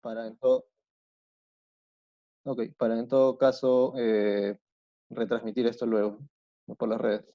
para en todo, para en todo caso retransmitir esto luego, ¿no? Por las redes.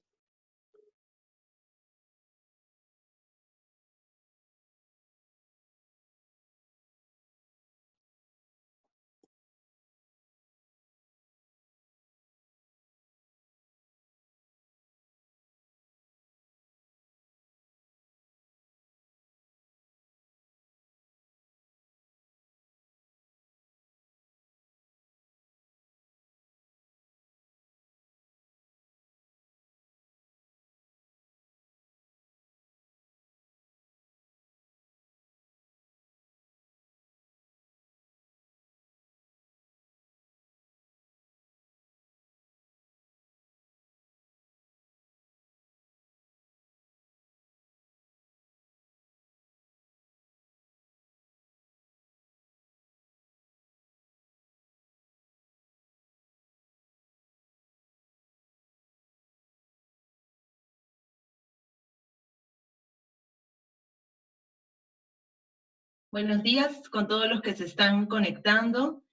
Buenos días con todos los que se están conectando.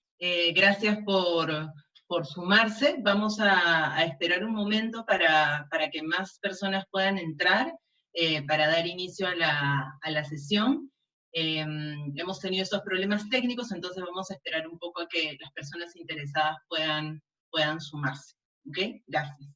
Gracias por sumarse. Vamos a esperar un momento para que más personas puedan entrar, para dar inicio a la sesión. Hemos tenido estos problemas técnicos, entonces vamos a esperar un poco a que las personas interesadas puedan sumarse. ¿Ok? Gracias.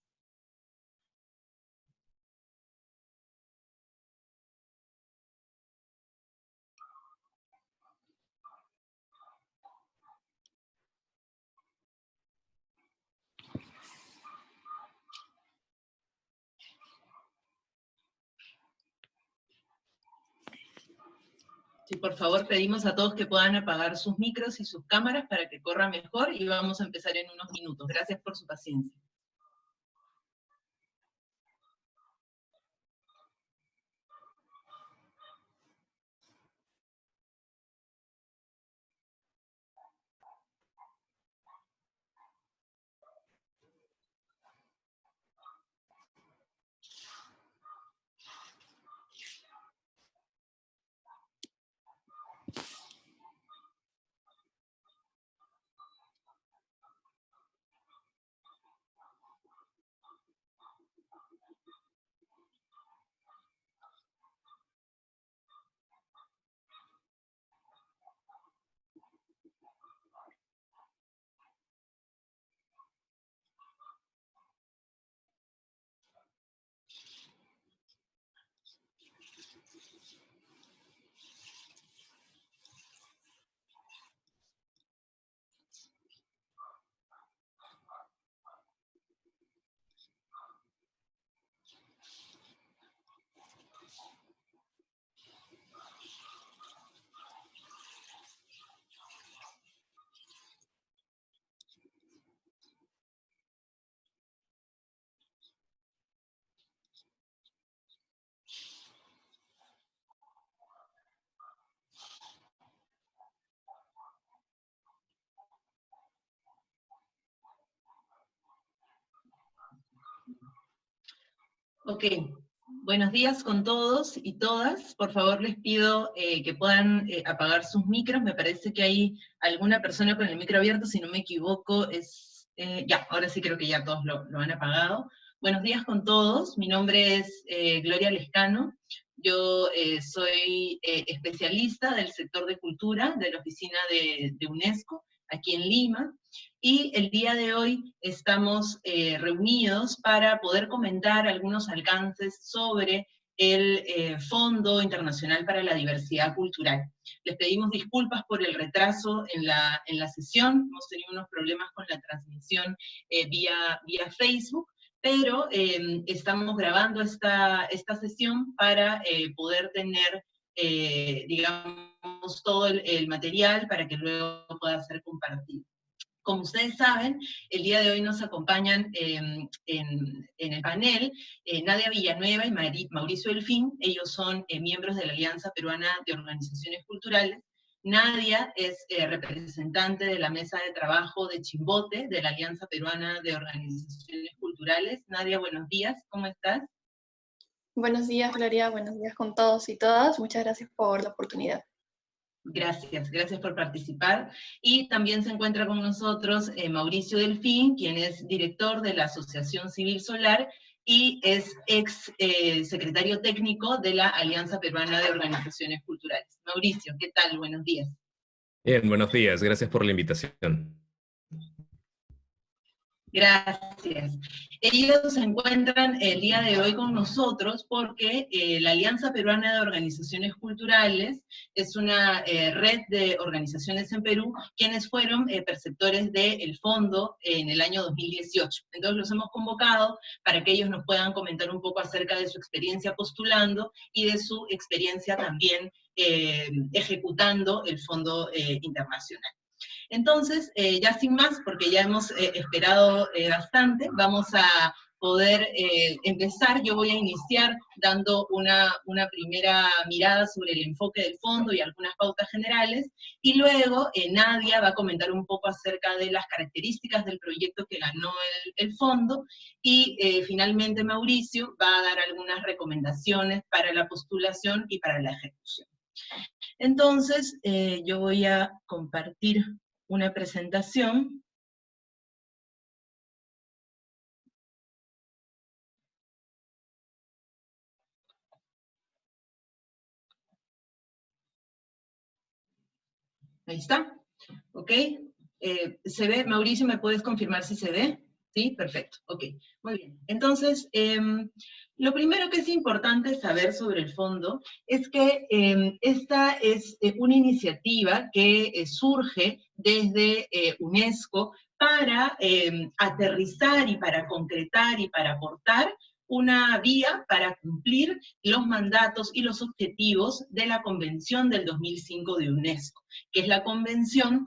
Sí, por favor, pedimos a todos que puedan apagar sus micros y sus cámaras para que corra mejor, y vamos a empezar en unos minutos. Gracias por su paciencia. Ok, buenos días con todos y todas. Por favor, les pido que puedan apagar sus micros. Me parece que hay alguna persona con el micro abierto, si no me equivoco, ya, ahora sí creo que ya todos lo han apagado. Buenos días con todos. Mi nombre es Gloria Lescano. Yo soy especialista del sector de cultura de la oficina de UNESCO, aquí en Lima. Y el día de hoy estamos reunidos para poder comentar algunos alcances sobre el Fondo Internacional para la Diversidad Cultural. Les pedimos disculpas por el retraso en la sesión, hemos tenido unos problemas con la transmisión vía Facebook, pero estamos grabando esta sesión para poder tener, digamos, todo el material para que luego pueda ser compartido. Como ustedes saben, el día de hoy nos acompañan en el panel Nadia Villanueva y Mauricio Delfín. Ellos son miembros de la Alianza Peruana de Organizaciones Culturales. Nadia es representante de la mesa de trabajo de Chimbote, de la Alianza Peruana de Organizaciones Culturales. Nadia, buenos días, ¿cómo estás? Buenos días, Gloria, buenos días con todos y todas. Muchas gracias por la oportunidad. Gracias, gracias por participar. Y también se encuentra con nosotros Mauricio Delfín, quien es director de la Asociación Civil Solar y es ex secretario técnico de la Alianza Peruana de Organizaciones Culturales. Mauricio, ¿qué tal? Buenos días. Bien, buenos días, gracias por la invitación. Gracias. Ellos se encuentran el día de hoy con nosotros porque la Alianza Peruana de Organizaciones Culturales es una red de organizaciones en Perú, quienes fueron perceptores del fondo en el año 2018. Entonces los hemos convocado para que ellos nos puedan comentar un poco acerca de su experiencia postulando y de su experiencia también ejecutando el fondo internacional. Entonces, ya sin más, porque ya hemos esperado bastante, vamos a poder empezar. Yo voy a iniciar dando una primera mirada sobre el enfoque del fondo y algunas pautas generales, y luego Nadia va a comentar un poco acerca de las características del proyecto que ganó el fondo, y finalmente Mauricio va a dar algunas recomendaciones para la postulación y para la ejecución. Entonces, yo voy a compartir una presentación. Ahí está. ¿Ok? ¿Se ve? Mauricio, ¿me puedes confirmar si se ve? ¿Sí? Perfecto. Ok, muy bien. Entonces, lo primero que es importante saber sobre el fondo es que esta es una iniciativa que surge desde UNESCO para aterrizar y para concretar y para aportar una vía para cumplir los mandatos y los objetivos de la Convención del 2005 de UNESCO, que es la Convención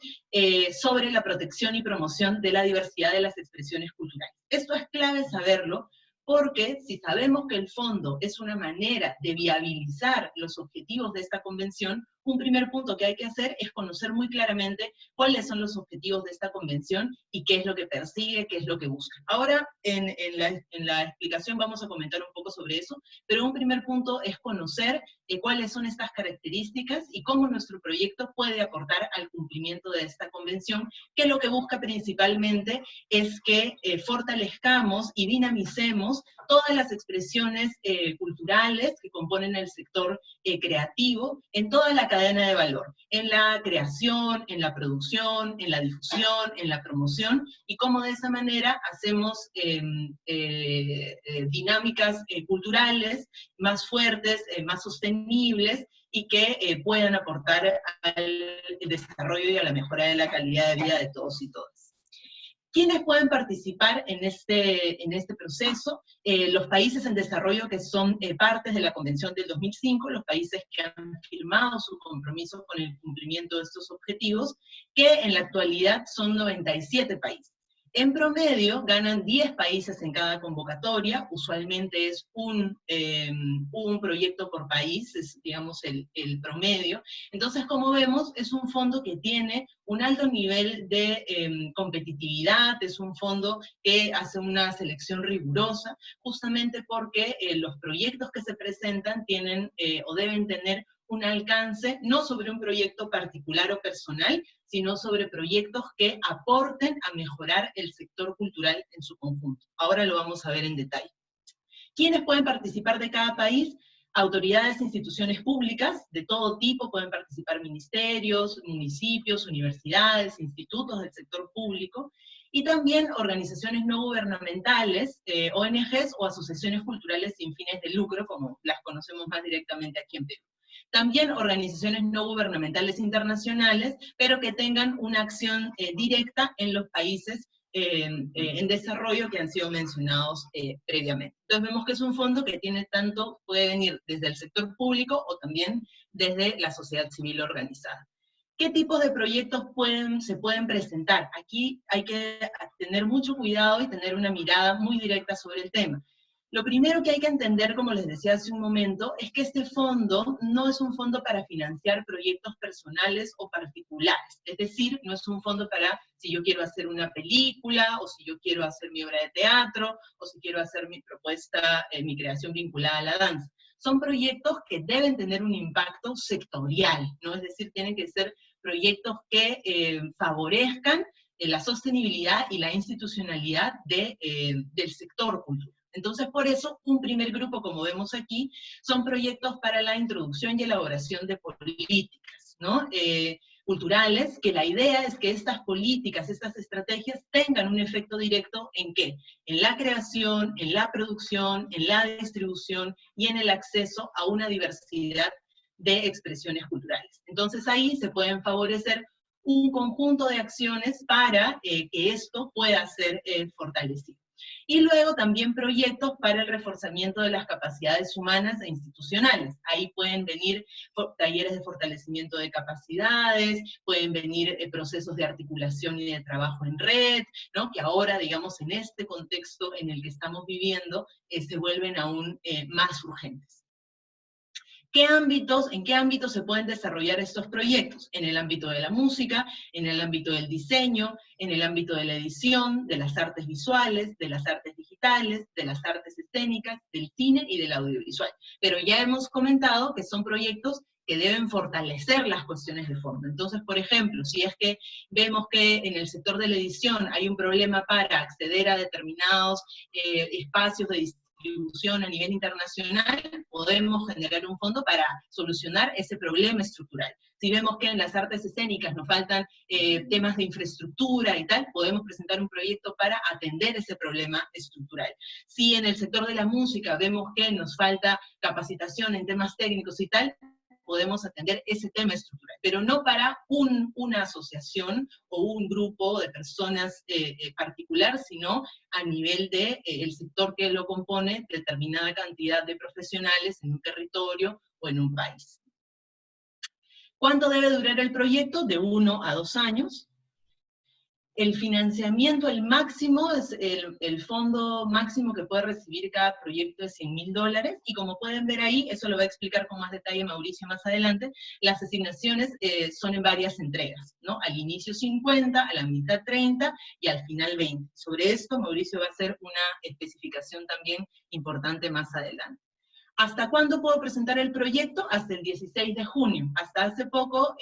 sobre la protección y promoción de la diversidad de las expresiones culturales. Esto es clave saberlo, porque si sabemos que el fondo es una manera de viabilizar los objetivos de esta convención, un primer punto que hay que hacer es conocer muy claramente cuáles son los objetivos de esta convención y qué es lo que persigue, qué es lo que busca. Ahora, en la explicación vamos a comentar un poco sobre eso, pero un primer punto es conocer cuáles son estas características y cómo nuestro proyecto puede aportar al cumplimiento de esta convención, que lo que busca principalmente es que fortalezcamos y dinamicemos todas las expresiones culturales que componen el sector creativo en toda la cadena de valor, en la creación, en la producción, en la difusión, en la promoción, y cómo de esa manera hacemos dinámicas culturales más fuertes, más sostenibles, y que puedan aportar al desarrollo y a la mejora de la calidad de vida de todos y todas. ¿Quiénes pueden participar en este proceso? Los países en desarrollo que son partes de la Convención del 2005, los países que han firmado su compromiso con el cumplimiento de estos objetivos, que en la actualidad son 97 países. En promedio, ganan 10 países en cada convocatoria, usualmente es un proyecto por país, es digamos el promedio. Entonces, como vemos, es un fondo que tiene un alto nivel de competitividad, es un fondo que hace una selección rigurosa, justamente porque los proyectos que se presentan tienen o deben tener un alcance no sobre un proyecto particular o personal, sino sobre proyectos que aporten a mejorar el sector cultural en su conjunto. Ahora lo vamos a ver en detalle. ¿Quiénes pueden participar de cada país? Autoridades e instituciones públicas de todo tipo, pueden participar ministerios, municipios, universidades, institutos del sector público, y también organizaciones no gubernamentales, ONGs o asociaciones culturales sin fines de lucro, como las conocemos más directamente aquí en Perú. También organizaciones no gubernamentales internacionales, pero que tengan una acción directa en los países en desarrollo que han sido mencionados previamente. Entonces vemos que es un fondo que tiene tanto, puede venir desde el sector público o también desde la sociedad civil organizada. ¿Qué tipos de proyectos se pueden presentar? Aquí hay que tener mucho cuidado y tener una mirada muy directa sobre el tema. Lo primero que hay que entender, como les decía hace un momento, es que este fondo no es un fondo para financiar proyectos personales o particulares. Es decir, no es un fondo para si yo quiero hacer una película, o si yo quiero hacer mi obra de teatro, o si quiero hacer mi propuesta, mi creación vinculada a la danza. son proyectos que deben tener un impacto sectorial, ¿no? Es decir, tienen que ser proyectos que favorezcan la sostenibilidad y la institucionalidad del sector cultural. Entonces, por eso, un primer grupo, como vemos aquí, son proyectos para la introducción y elaboración de políticas, ¿no? Culturales, que la idea es que estas políticas, estas estrategias tengan un efecto directo ¿en qué? En la creación, en la producción, en la distribución y en el acceso a una diversidad de expresiones culturales. Entonces ahí se pueden favorecer un conjunto de acciones para que esto pueda ser fortalecido. Y luego también proyectos para el reforzamiento de las capacidades humanas e institucionales. Ahí pueden venir talleres de fortalecimiento de capacidades, pueden venir procesos de articulación y de trabajo en red, ¿no? Que ahora, digamos, en este contexto en el que estamos viviendo, se vuelven aún más urgentes. ¿En qué ámbitos se pueden desarrollar estos proyectos? En el ámbito de la música, en el ámbito del diseño, en el ámbito de la edición, de las artes visuales, de las artes digitales, de las artes escénicas, del cine y del audiovisual. Pero ya hemos comentado que son proyectos que deben fortalecer las cuestiones de fondo. Entonces, por ejemplo, si es que vemos que en el sector de la edición hay un problema para acceder a determinados espacios de distribución a nivel internacional, podemos generar un fondo para solucionar ese problema estructural. Si vemos que en las artes escénicas nos faltan temas de infraestructura y tal, podemos presentar un proyecto para atender ese problema estructural. Si en el sector de la música vemos que nos falta capacitación en temas técnicos y tal, podemos atender ese tema estructural, pero no para una asociación o un grupo de personas particular, sino a nivel de el sector que lo compone, determinada cantidad de profesionales en un territorio o en un país. ¿Cuánto debe durar el proyecto? De 1 a 2 años. El financiamiento, el máximo, es el fondo máximo que puede recibir cada proyecto es $100.000, y como pueden ver ahí, eso lo va a explicar con más detalle Mauricio más adelante, las asignaciones son en varias entregas, ¿no? Al inicio 50, a la mitad 30, y al final 20. Sobre esto Mauricio va a hacer una especificación también importante más adelante. ¿Hasta cuándo puedo presentar el proyecto? Hasta el 16 de junio. Hasta hace poco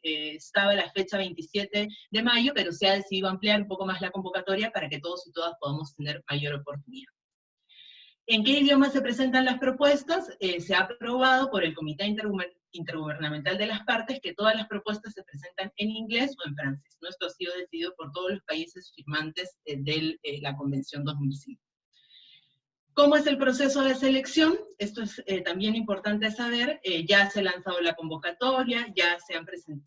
estaba la fecha 27 de mayo, pero se ha decidido ampliar un poco más la convocatoria para que todos y todas podamos tener mayor oportunidad. ¿En qué idioma se presentan las propuestas? Se ha aprobado por el Comité Intergubernamental de las Partes que todas las propuestas se presentan en inglés o en francés, ¿no? Esto ha sido decidido por todos los países firmantes de la Convención 2005. ¿Cómo es el proceso de selección? Esto es también importante saber. Ya se ha lanzado la convocatoria, ya se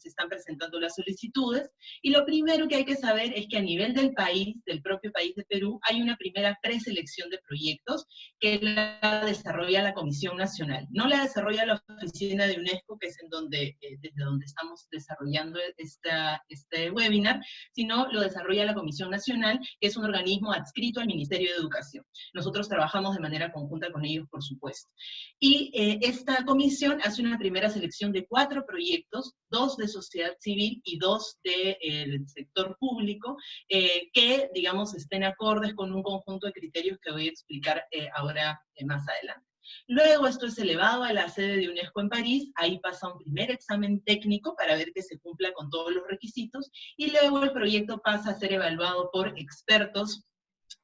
están presentando las solicitudes, y lo primero que hay que saber es que a nivel del país, del propio país de Perú, hay una primera preselección de proyectos que la desarrolla la Comisión Nacional. No la desarrolla la oficina de UNESCO, que es desde donde estamos desarrollando este webinar, sino lo desarrolla la Comisión Nacional, que es un organismo adscrito al Ministerio de Educación. Nosotros trabajamos de manera conjunta con ellos, por supuesto. Y esta comisión hace una primera selección de 4 proyectos, 2 de sociedad civil y 2 del sector público, que, digamos, estén acordes con un conjunto de criterios que voy a explicar ahora más adelante. Luego esto es elevado a la sede de UNESCO en París, ahí pasa un primer examen técnico para ver que se cumpla con todos los requisitos, y luego el proyecto pasa a ser evaluado por expertos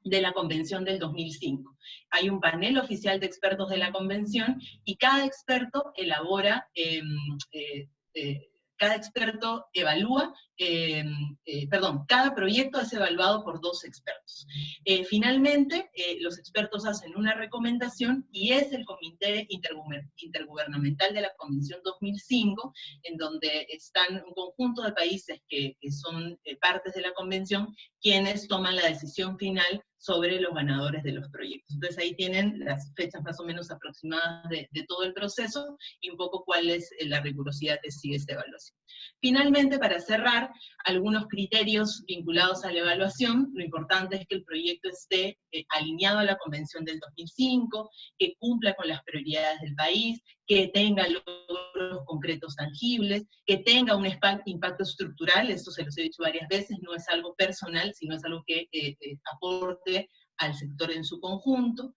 de la Convención del 2005. Hay un panel oficial de expertos de la Convención, y cada experto elabora, cada experto evalúa, cada proyecto es evaluado por 2 expertos. Finalmente, los expertos hacen una recomendación, y es el Comité Intergubernamental de la Convención 2005, en donde están un conjunto de países que son partes de la Convención, quienes toman la decisión final sobre los ganadores de los proyectos. Entonces ahí tienen las fechas más o menos aproximadas de todo el proceso, y un poco cuál es la rigurosidad que sigue esta evaluación. Finalmente, para cerrar, algunos criterios vinculados a la evaluación. Lo importante es que el proyecto esté alineado a la Convención del 2005, que cumpla con las prioridades del país, que tenga logros concretos tangibles, que tenga un impacto estructural. Esto se los he dicho varias veces, no es algo personal, sino es algo que aporte al sector en su conjunto,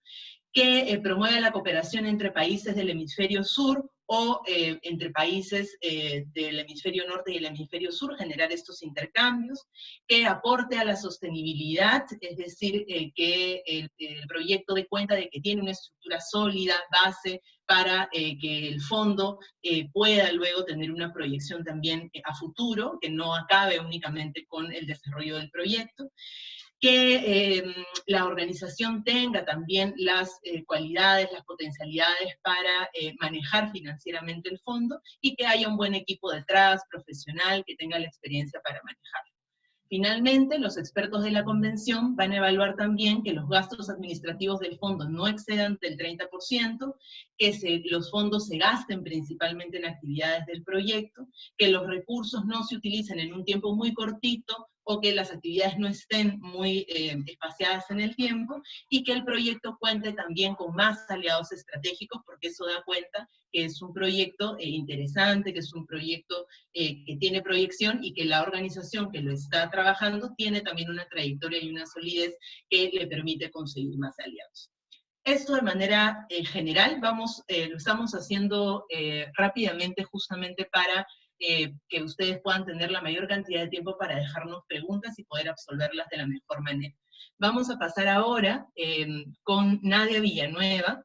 que promueve la cooperación entre países del hemisferio sur o entre países del hemisferio norte y el hemisferio sur, generar estos intercambios, que aporte a la sostenibilidad, es decir, que el proyecto dé cuenta de que tiene una estructura sólida, base, para que el fondo pueda luego tener una proyección también a futuro, que no acabe únicamente con el desarrollo del proyecto, que la organización tenga también las cualidades, las potencialidades para manejar financieramente el fondo, y que haya un buen equipo detrás, profesional, que tenga la experiencia para manejarlo. Finalmente, los expertos de la convención van a evaluar también que los gastos administrativos del fondo no excedan del 30%, que los fondos se gasten principalmente en actividades del proyecto, que los recursos no se utilicen en un tiempo muy cortito, o que las actividades no estén muy espaciadas en el tiempo, y que el proyecto cuente también con más aliados estratégicos, porque eso da cuenta que es un proyecto interesante, que es un proyecto que tiene proyección, y que la organización que lo está trabajando tiene también una trayectoria y una solidez que le permite conseguir más aliados. Esto de manera general, lo estamos haciendo rápidamente, justamente para que ustedes puedan tener la mayor cantidad de tiempo para dejarnos preguntas y poder absolverlas de la mejor manera. Vamos a pasar ahora con Nadia Villanueva.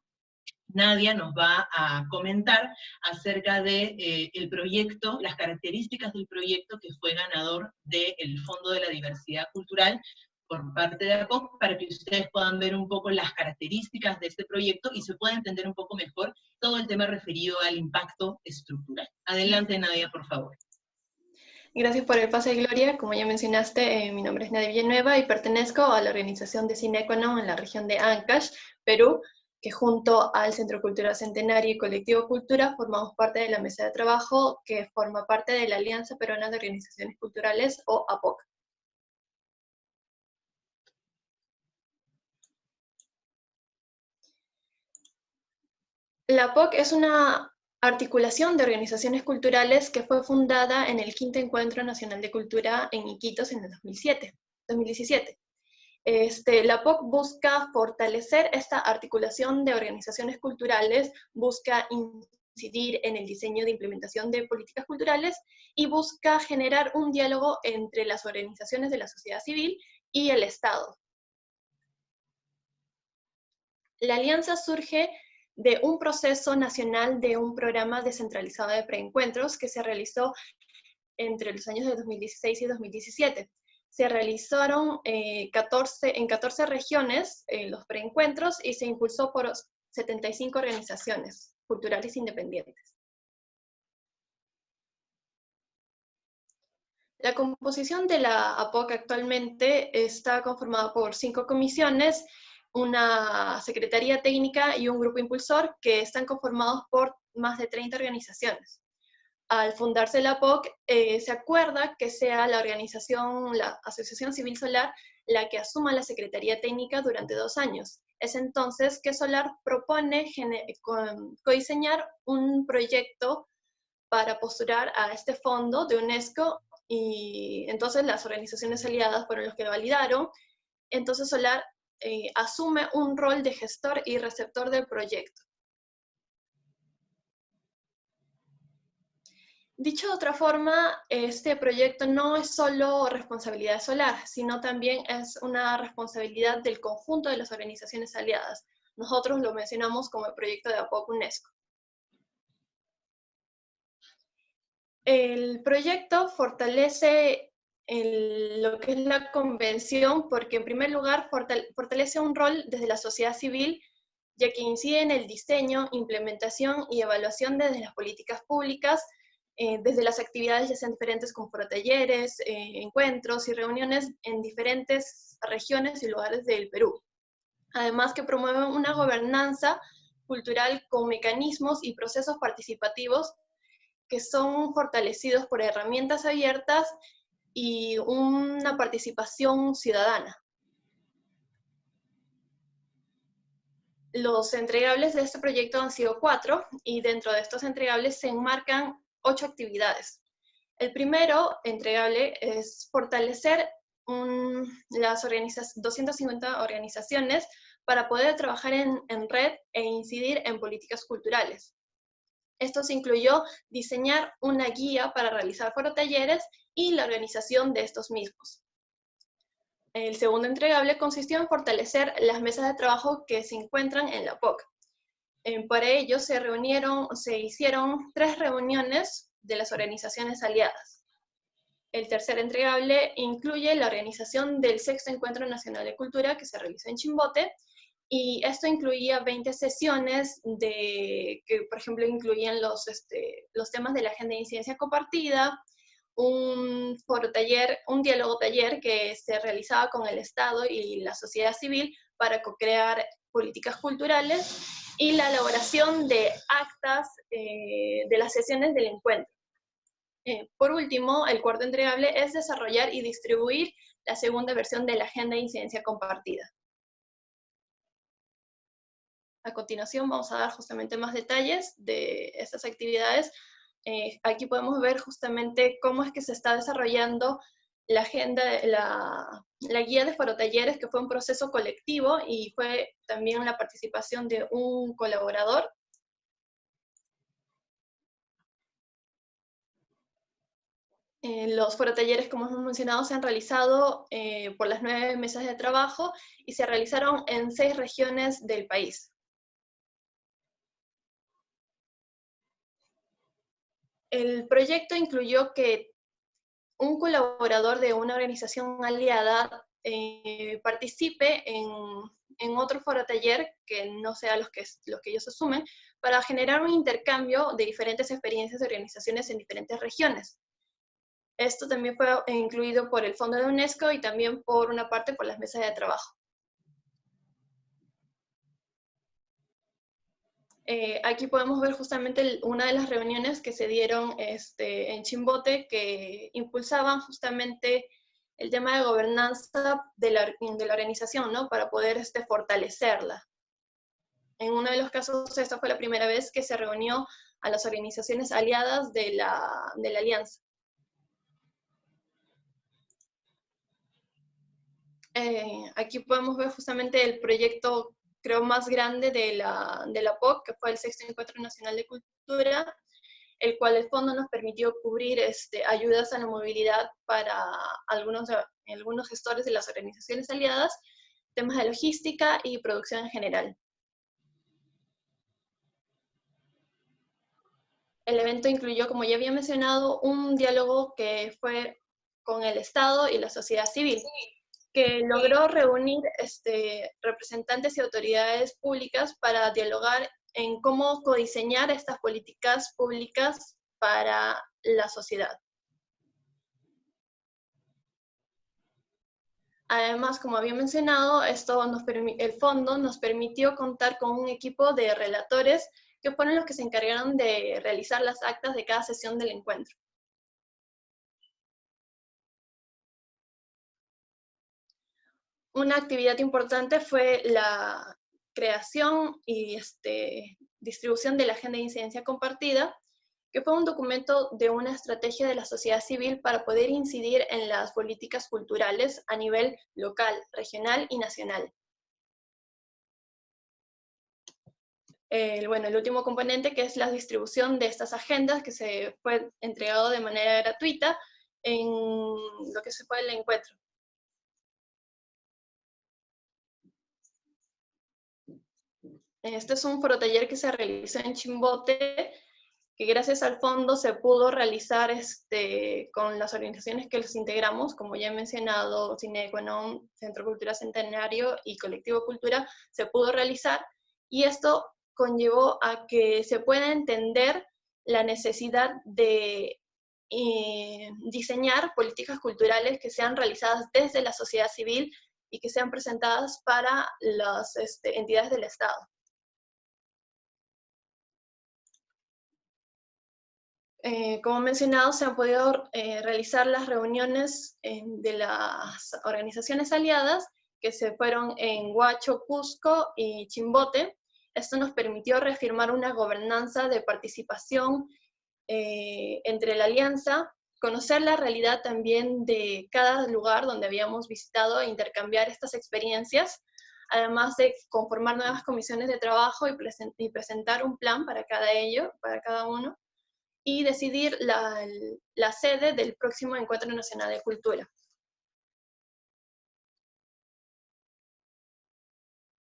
Nadia nos va a comentar acerca de el proyecto, las características del proyecto que fue ganador del Fondo de la Diversidad Cultural por parte de APOC, para que ustedes puedan ver un poco las características de este proyecto y se pueda entender un poco mejor todo el tema referido al impacto estructural. Adelante, Nadia, por favor. Gracias por el pase, Gloria. Como ya mencionaste, mi nombre es Nadia Villanueva y pertenezco a la organización de Cinecono en la región de Ancash, Perú, que junto al Centro Cultural Centenario y Colectivo Cultura formamos parte de la mesa de trabajo que forma parte de la Alianza Peruana de Organizaciones Culturales, o APOC. La APOC es una articulación de organizaciones culturales que fue fundada en el Quinto Encuentro Nacional de Cultura en Iquitos en el 2017. La APOC busca fortalecer esta articulación de organizaciones culturales, busca incidir en el diseño de implementación de políticas culturales y busca generar un diálogo entre las organizaciones de la sociedad civil y el Estado. La alianza surge de un proceso nacional de un programa descentralizado de preencuentros que se realizó entre los años de 2016 y 2017. Se realizaron en 14 regiones los preencuentros y se impulsó por 75 organizaciones culturales independientes. La composición de la APOC actualmente está conformada por 5 comisiones, una secretaría técnica y un grupo impulsor que están conformados por más de 30 organizaciones. Al fundarse la APOC, se acuerda que sea la organización, la Asociación Civil Solar, la que asuma la Secretaría Técnica durante 2 años. Es entonces que Solar propone codiseñar un proyecto para postular a este fondo de UNESCO, y entonces las organizaciones aliadas fueron los que lo validaron. Entonces Solar asume un rol de gestor y receptor del proyecto. Dicho de otra forma, este proyecto no es solo responsabilidad de Solar, sino también es una responsabilidad del conjunto de las organizaciones aliadas. Nosotros lo mencionamos como el proyecto de APOC UNESCO. El proyecto fortalece lo que es la convención, porque en primer lugar fortalece un rol desde la sociedad civil, ya que incide en el diseño, implementación y evaluación desde las políticas públicas, desde las actividades ya sean diferentes como talleres, encuentros y reuniones en diferentes regiones y lugares del Perú. Además que promueve una gobernanza cultural con mecanismos y procesos participativos que son fortalecidos por herramientas abiertas y una participación ciudadana. Los entregables de este proyecto han sido 4, y dentro de estos entregables se enmarcan 8 actividades. El primero entregable es fortalecer las 250 organizaciones para poder trabajar en red e incidir en políticas culturales. Esto se incluyó diseñar una guía para realizar forotalleres y la organización de estos mismos. El segundo entregable consistió en fortalecer las mesas de trabajo que se encuentran en la POC. Para ello se hicieron 3 reuniones de las organizaciones aliadas. El tercer entregable incluye la organización del 6º Encuentro Nacional de Cultura que se realizó en Chimbote, y esto incluía 20 sesiones que, por ejemplo, incluían los temas de la agenda de incidencia compartida, un forotaller, un diálogo taller que se realizaba con el Estado y la sociedad civil para co-crear políticas culturales, y la elaboración de actas de las sesiones del encuentro. Por último, el cuarto entregable es desarrollar y distribuir la segunda versión de la agenda de incidencia compartida. A continuación vamos a dar justamente más detalles de estas actividades. Aquí podemos ver justamente cómo es que se está desarrollando la agenda, la guía de forotalleres, que fue un proceso colectivo y fue también la participación de un colaborador. Los forotalleres, como hemos mencionado, se han realizado por las 9 mesas de trabajo y se realizaron en 6 regiones del país. El proyecto incluyó que un colaborador de una organización aliada participe en otro forotaller que no sea los que ellos asumen, para generar un intercambio de diferentes experiencias de organizaciones en diferentes regiones. Esto también fue incluido por el Fondo de UNESCO y también por una parte por las mesas de trabajo. Aquí podemos ver justamente una de las reuniones que se dieron en Chimbote, que impulsaban justamente el tema de gobernanza de la organización, ¿no? Para poder fortalecerla. En uno de los casos, esta fue la primera vez que se reunió a las organizaciones aliadas de la alianza. Aquí podemos ver justamente el proyecto, creo, más grande de la POC, que fue el 6º Encuentro Nacional de Cultura, el cual el fondo nos permitió cubrir ayudas a la movilidad para algunos gestores de las organizaciones aliadas, temas de logística y producción en general. El evento incluyó, como ya había mencionado, un diálogo que fue con el Estado y la sociedad civil, que logró reunir representantes y autoridades públicas para dialogar en cómo codiseñar estas políticas públicas para la sociedad. Además, como había mencionado, el fondo nos permitió contar con un equipo de relatores que fueron los que se encargaron de realizar las actas de cada sesión del encuentro. Una actividad importante fue la creación y distribución de la Agenda de Incidencia Compartida, que fue un documento de una estrategia de la sociedad civil para poder incidir en las políticas culturales a nivel local, regional y nacional. El último componente, que es la distribución de estas agendas, que se fue entregado de manera gratuita en lo que se fue el encuentro. Este es un forotaller que se realizó en Chimbote, que gracias al fondo se pudo realizar con las organizaciones que los integramos, como ya he mencionado, Cineconom, Centro Cultural Centenario y Colectivo Cultura, se pudo realizar, y esto conllevó a que se pueda entender la necesidad de diseñar políticas culturales que sean realizadas desde la sociedad civil y que sean presentadas para las entidades del Estado. Como mencionado, se han podido realizar las reuniones de las organizaciones aliadas que se fueron en Huacho, Cusco y Chimbote. Esto nos permitió reafirmar una gobernanza de participación entre la alianza, conocer la realidad también de cada lugar donde habíamos visitado e intercambiar estas experiencias, además de conformar nuevas comisiones de trabajo y presentar un plan para cada uno, y decidir la sede del próximo Encuentro Nacional de Cultura.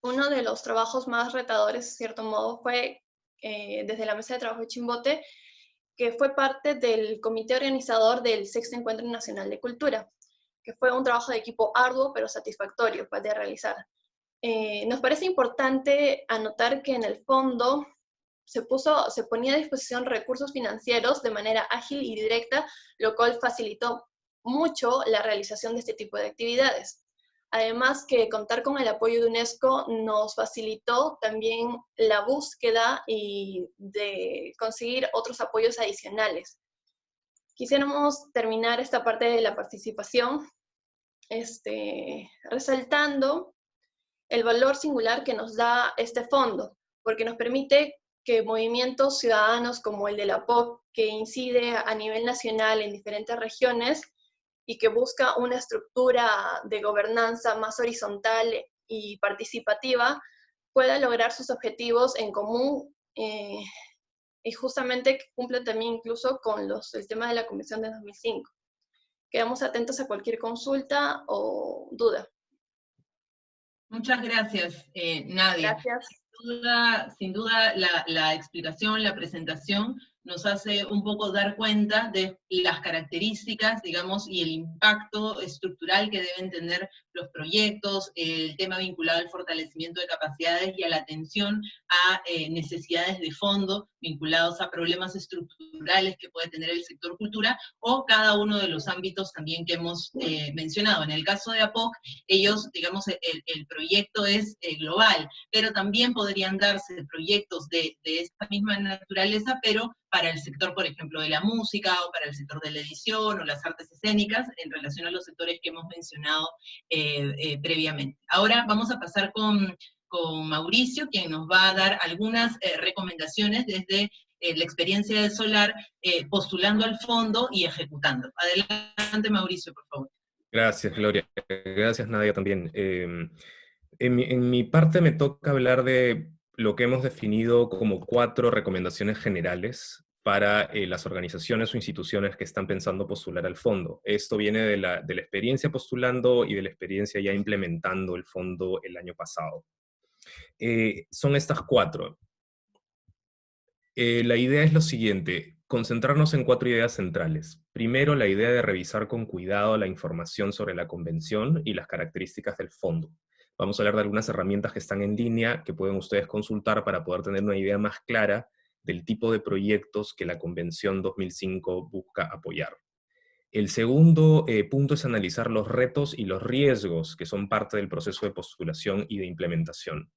Uno de los trabajos más retadores, de cierto modo, fue desde la Mesa de Trabajo de Chimbote, que fue parte del comité organizador del Sexto Encuentro Nacional de Cultura, que fue un trabajo de equipo arduo pero satisfactorio de realizar. Nos parece importante anotar que en el fondo se ponía a disposición recursos financieros de manera ágil y directa, lo cual facilitó mucho la realización de este tipo de actividades. Además que contar con el apoyo de UNESCO nos facilitó también la búsqueda y de conseguir otros apoyos adicionales. Quisiéramos terminar esta parte de la participación resaltando el valor singular que nos da este fondo, porque nos permite que movimientos ciudadanos como el de la POC, que incide a nivel nacional en diferentes regiones y que busca una estructura de gobernanza más horizontal y participativa, pueda lograr sus objetivos en común y justamente que cumple también incluso con el tema de la Convención de 2005. Quedamos atentos a cualquier consulta o duda. Muchas gracias, Nadia. Gracias. Sin duda la explicación, la presentación nos hace un poco dar cuenta de las características, digamos, y el impacto estructural que deben tener los proyectos, el tema vinculado al fortalecimiento de capacidades y a la atención a necesidades de fondo vinculados a problemas estructurales que puede tener el sector cultura, o cada uno de los ámbitos también que hemos mencionado. En el caso de APOC, ellos, digamos, el proyecto es global, pero también podrían darse proyectos de esta misma naturaleza, pero para el sector, por ejemplo, de la música, o para el sector de la edición, o las artes escénicas, en relación a los sectores que hemos mencionado previamente. Ahora vamos a pasar con Mauricio, quien nos va a dar algunas recomendaciones desde la experiencia del Solar, postulando al fondo y ejecutando. Adelante, Mauricio, por favor. Gracias, Gloria. Gracias, Nadia, también. En mi parte me toca hablar de lo que hemos definido como 4 recomendaciones generales para las organizaciones o instituciones que están pensando postular al fondo. Esto viene de la experiencia postulando y de la experiencia ya implementando el fondo el año pasado. Son estas 4. La idea es lo siguiente: concentrarnos en 4 ideas centrales. Primero, la idea de revisar con cuidado la información sobre la convención y las características del fondo. Vamos a hablar de algunas herramientas que están en línea que pueden ustedes consultar para poder tener una idea más clara del tipo de proyectos que la Convención 2005 busca apoyar. El segundo punto es analizar los retos y los riesgos que son parte del proceso de postulación y de implementación.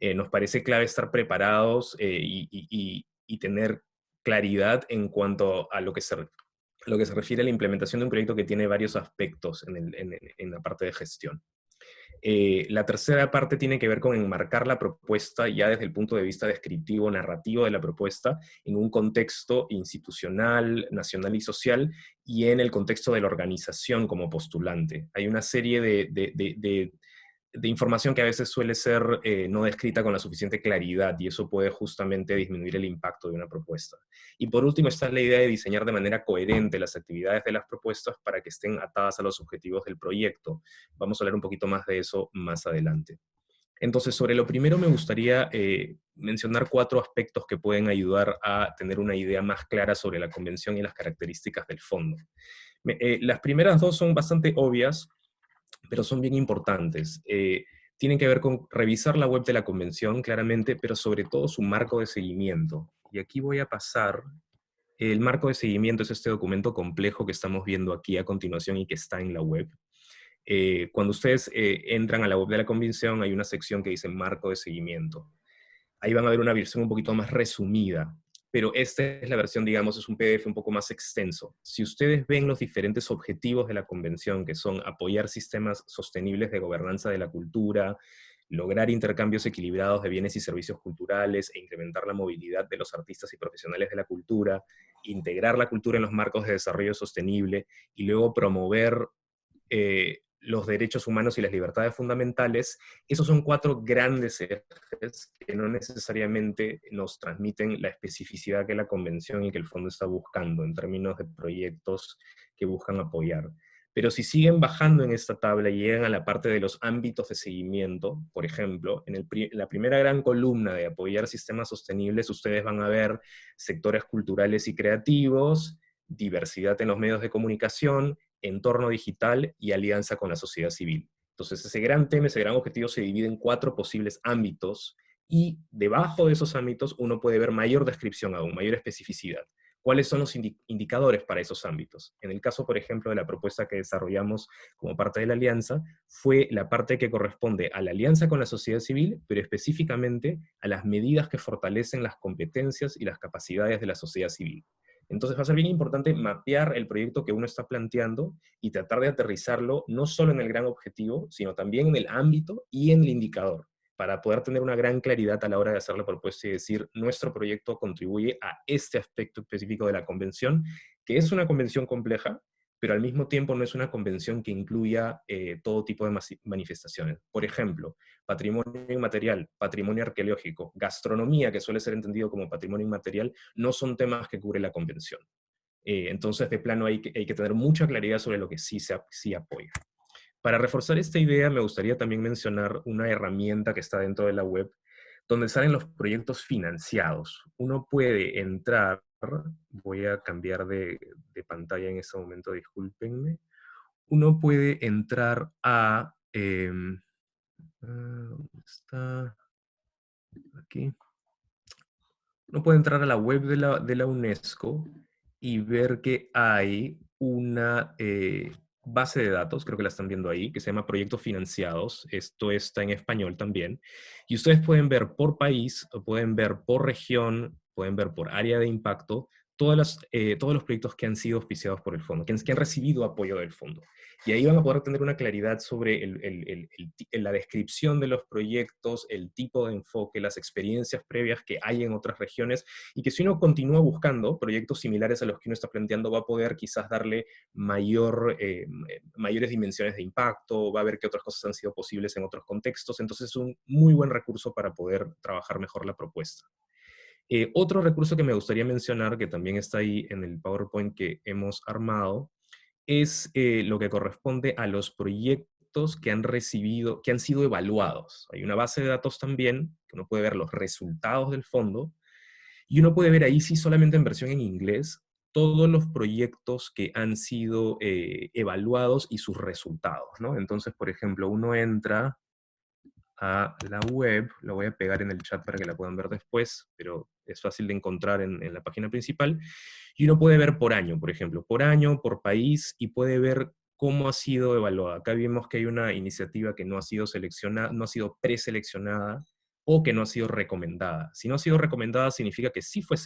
Nos parece clave estar preparados y tener claridad en cuanto a lo que se refiere a la implementación de un proyecto que tiene varios aspectos en la parte de gestión. La tercera parte tiene que ver con enmarcar la propuesta ya desde el punto de vista descriptivo, narrativo de la propuesta, en un contexto institucional, nacional y social, y en el contexto de la organización como postulante. Hay una serie de información que a veces suele ser no descrita con la suficiente claridad, y eso puede justamente disminuir el impacto de una propuesta. Y por último está la idea de diseñar de manera coherente las actividades de las propuestas para que estén atadas a los objetivos del proyecto. Vamos a hablar un poquito más de eso más adelante. Entonces, sobre lo primero me gustaría mencionar 4 aspectos que pueden ayudar a tener una idea más clara sobre la convención y las características del fondo. Las primeras 2 son bastante obvias, pero son bien importantes. Tienen que ver con revisar la web de la convención, claramente, pero sobre todo su marco de seguimiento. Y aquí voy a pasar. El marco de seguimiento es este documento complejo que estamos viendo aquí a continuación y que está en la web. Cuando ustedes entran a la web de la convención, hay una sección que dice marco de seguimiento. Ahí van a ver una versión un poquito más resumida, pero esta es la versión, digamos, es un PDF un poco más extenso. Si ustedes ven los diferentes objetivos de la convención, que son apoyar sistemas sostenibles de gobernanza de la cultura, lograr intercambios equilibrados de bienes y servicios culturales e incrementar la movilidad de los artistas y profesionales de la cultura, integrar la cultura en los marcos de desarrollo sostenible y luego promover los derechos humanos y las libertades fundamentales. Esos son 4 grandes ejes que no necesariamente nos transmiten la especificidad que la Convención y que el Fondo está buscando en términos de proyectos que buscan apoyar. Pero si siguen bajando en esta tabla y llegan a la parte de los ámbitos de seguimiento, por ejemplo, en la primera gran columna de apoyar sistemas sostenibles, ustedes van a ver sectores culturales y creativos, diversidad en los medios de comunicación, entorno digital y alianza con la sociedad civil. Entonces ese gran tema, ese gran objetivo se divide en 4 posibles ámbitos, y debajo de esos ámbitos uno puede ver mayor descripción aún, mayor especificidad. ¿Cuáles son los indicadores para esos ámbitos? En el caso, por ejemplo, de la propuesta que desarrollamos como parte de la alianza, fue la parte que corresponde a la alianza con la sociedad civil, pero específicamente a las medidas que fortalecen las competencias y las capacidades de la sociedad civil. Entonces va a ser bien importante mapear el proyecto que uno está planteando y tratar de aterrizarlo no solo en el gran objetivo, sino también en el ámbito y en el indicador, para poder tener una gran claridad a la hora de hacer la propuesta y decir, nuestro proyecto contribuye a este aspecto específico de la convención, que es una convención compleja, pero al mismo tiempo no es una convención que incluya todo tipo de manifestaciones. Por ejemplo, patrimonio inmaterial, patrimonio arqueológico, gastronomía, que suele ser entendido como patrimonio inmaterial, no son temas que cubre la convención. Entonces, de plano, hay que tener mucha claridad sobre lo que sí apoya. Para reforzar esta idea, me gustaría también mencionar una herramienta que está dentro de la web, donde salen los proyectos financiados. Uno puede entrar, voy a cambiar de pantalla en este momento, discúlpenme. Uno puede entrar a, ¿dónde está? Aquí. Uno puede entrar a la web de la UNESCO y ver que hay una base de datos, creo que la están viendo ahí, que se llama Proyectos Financiados. Esto está en español también. Y ustedes pueden ver por país, o pueden ver por región, pueden ver por área de impacto, todos los proyectos que han sido auspiciados por el fondo, que han recibido apoyo del fondo. Y ahí van a poder tener una claridad sobre la descripción de los proyectos, el tipo de enfoque, las experiencias previas que hay en otras regiones, y que si uno continúa buscando proyectos similares a los que uno está planteando, va a poder quizás darle mayores dimensiones de impacto, va a ver qué otras cosas han sido posibles en otros contextos. Entonces es un muy buen recurso para poder trabajar mejor la propuesta. Otro recurso que me gustaría mencionar, que también está ahí en el PowerPoint que hemos armado, es lo que corresponde a los proyectos que han sido evaluados. Hay una base de datos también, que uno puede ver los resultados del fondo, y uno puede ver ahí, sí, solamente en versión en inglés, todos los proyectos que han sido evaluados y sus resultados, ¿no? Entonces, por ejemplo, uno entra a la web, lo voy a pegar en el chat para que la puedan ver después, pero es fácil de encontrar en la página principal, y uno puede ver por año, por ejemplo, por año, por país, y puede ver cómo ha sido evaluada. Acá vemos que hay una iniciativa que no ha sido seleccionada, no ha sido preseleccionada, o que no ha sido recomendada. Si no ha sido recomendada, significa que sí fue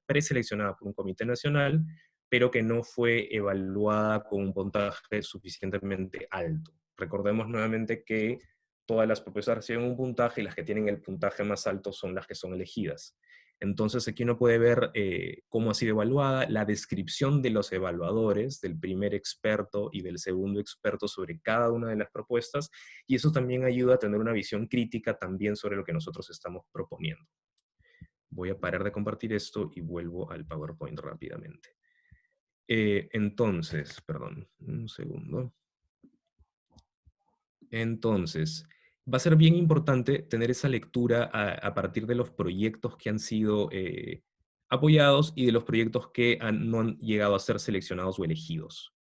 preseleccionada por un comité nacional, pero que no fue evaluada con un puntaje suficientemente alto. Recordemos nuevamente que todas las propuestas reciben un puntaje, y las que tienen el puntaje más alto son las que son elegidas. Entonces aquí uno puede ver cómo ha sido evaluada, la descripción de los evaluadores, del primer experto y del segundo experto sobre cada una de las propuestas, y eso también ayuda a tener una visión crítica también sobre lo que nosotros estamos proponiendo. Voy a parar de compartir esto y vuelvo al PowerPoint rápidamente. Entonces, perdón, un segundo. Entonces, va a ser bien importante tener esa lectura a partir de los proyectos que han sido apoyados y de los proyectos que no han llegado a ser seleccionados o elegidos.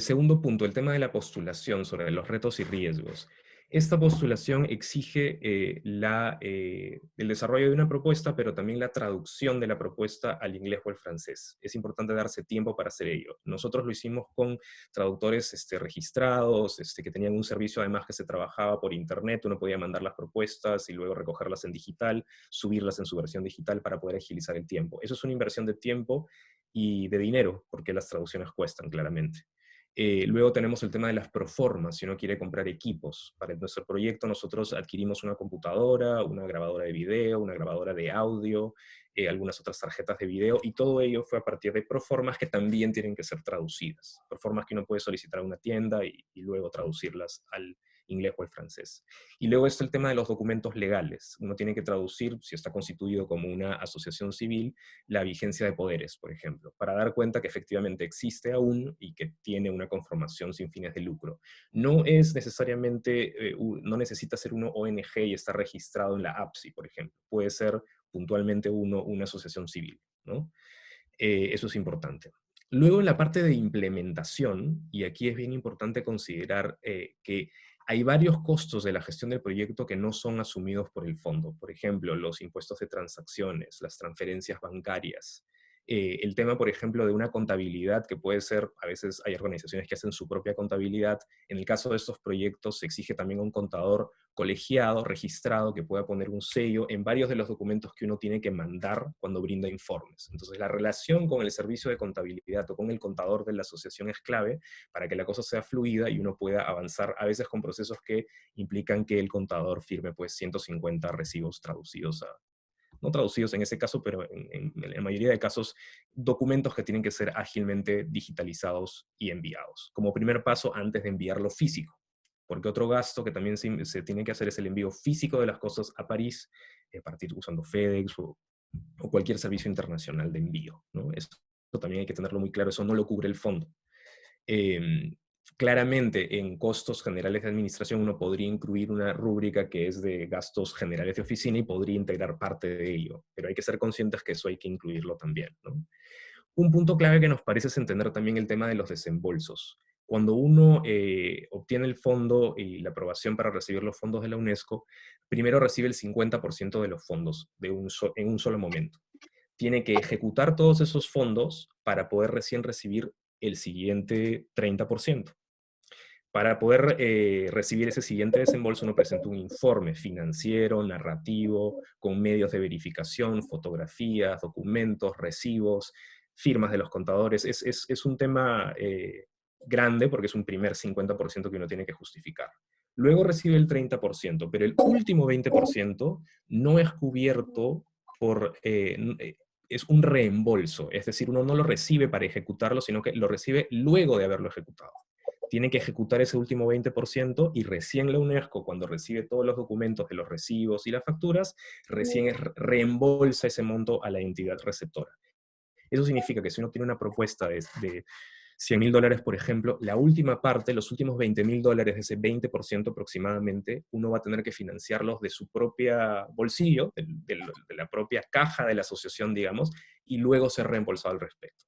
Segundo punto, el tema de la postulación sobre los retos y riesgos. Esta postulación exige el desarrollo de una propuesta, pero también la traducción de la propuesta al inglés o al francés. Es importante darse tiempo para hacer ello. Nosotros lo hicimos con traductores registrados, que tenían un servicio además que se trabajaba por internet. Uno podía mandar las propuestas y luego recogerlas en digital, subirlas en su versión digital para poder agilizar el tiempo. Eso es una inversión de tiempo y de dinero, porque las traducciones cuestan claramente. Luego tenemos el tema de las proformas, si uno quiere comprar equipos. Para nuestro proyecto nosotros adquirimos una computadora, una grabadora de video, una grabadora de audio, algunas otras tarjetas de video, y todo ello fue a partir de proformas que también tienen que ser traducidas. Proformas que uno puede solicitar a una tienda y luego traducirlas al inglés o al francés. Y luego está el tema de los documentos legales. Uno tiene que traducir, si está constituido como una asociación civil, la vigencia de poderes, por ejemplo, para dar cuenta que efectivamente existe aún y que tiene una conformación sin fines de lucro. No es necesariamente, no necesita ser uno ONG y estar registrado en la APSI, por ejemplo. Puede ser puntualmente una asociación civil, ¿no? Eso es importante. Luego en la parte de implementación, y aquí es bien importante considerar que hay varios costos de la gestión del proyecto que no son asumidos por el fondo. Por ejemplo, los impuestos de transacciones, las transferencias bancarias, el tema, por ejemplo, de una contabilidad que puede ser, a veces hay organizaciones que hacen su propia contabilidad. En el caso de estos proyectos se exige también a un contador colegiado, registrado, que pueda poner un sello en varios de los documentos que uno tiene que mandar cuando brinda informes. Entonces la relación con el servicio de contabilidad o con el contador de la asociación es clave para que la cosa sea fluida y uno pueda avanzar a veces con procesos que implican que el contador firme pues 150 recibos traducidos no traducidos en ese caso, pero en la mayoría de casos, documentos que tienen que ser ágilmente digitalizados y enviados, como primer paso antes de enviarlo físico. Porque otro gasto que también se tiene que hacer es el envío físico de las cosas a París, partir usando FedEx o cualquier servicio internacional de envío, ¿no? Eso también hay que tenerlo muy claro, eso no lo cubre el fondo. Claramente, en costos generales de administración uno podría incluir una rúbrica que es de gastos generales de oficina y podría integrar parte de ello, pero hay que ser conscientes que eso hay que incluirlo también, ¿no? Un punto clave que nos parece es entender también el tema de los desembolsos. Cuando uno obtiene el fondo y la aprobación para recibir los fondos de la UNESCO, primero recibe el 50% de los fondos en un solo momento. Tiene que ejecutar todos esos fondos para poder recién recibir el siguiente 30%. Para poder recibir ese siguiente desembolso, uno presenta un informe financiero, narrativo, con medios de verificación, fotografías, documentos, recibos, firmas de los contadores. Es un tema grande porque es un primer 50% que uno tiene que justificar. Luego recibe el 30%, pero el último 20% no es cubierto por... es un reembolso, es decir, uno no lo recibe para ejecutarlo, sino que lo recibe luego de haberlo ejecutado. Tiene que ejecutar ese último 20% y recién la UNESCO, cuando recibe todos los documentos de los recibos y las facturas, recién reembolsa ese monto a la entidad receptora. Eso significa que si uno tiene una propuesta de $100.000, por ejemplo, la última parte, los últimos $20.000 de ese 20% aproximadamente, uno va a tener que financiarlos de su propia bolsillo, de la propia caja de la asociación, digamos, y luego ser reembolsado al respecto.